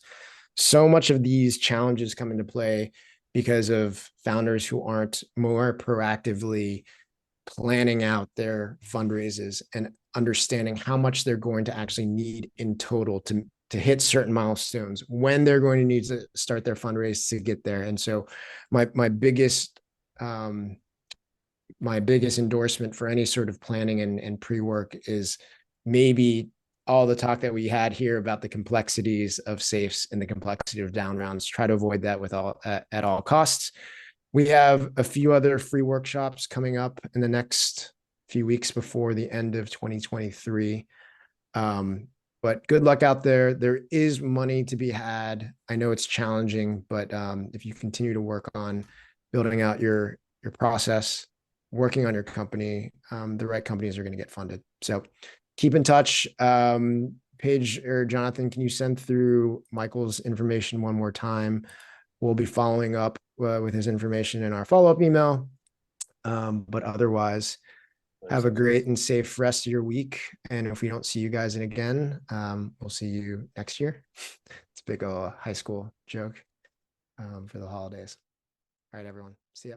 so much of these challenges come into play because of founders who aren't more proactively planning out their fundraises and understanding how much they're going to actually need in total to hit certain milestones, when they're going to need to start their fundraise to get there. And so my biggest endorsement for any sort of planning and pre-work is maybe all the talk that we had here about the complexities of safes and the complexity of down rounds. Try to avoid that at all costs. We have a few other free workshops coming up in the next few weeks before the end of 2023. But good luck out there. There is money to be had. I know it's challenging, but if you continue to work on building out your process, working on your company, the right companies are going to get funded. So keep in touch. Paige or Jonathan, can you send through Michael's information one more time? We'll be following up with his information in our follow-up email. But otherwise, have a great and safe rest of your week. And if we don't see you guys again, we'll see you next year. It's a big high school joke for the holidays. All right, everyone. See ya.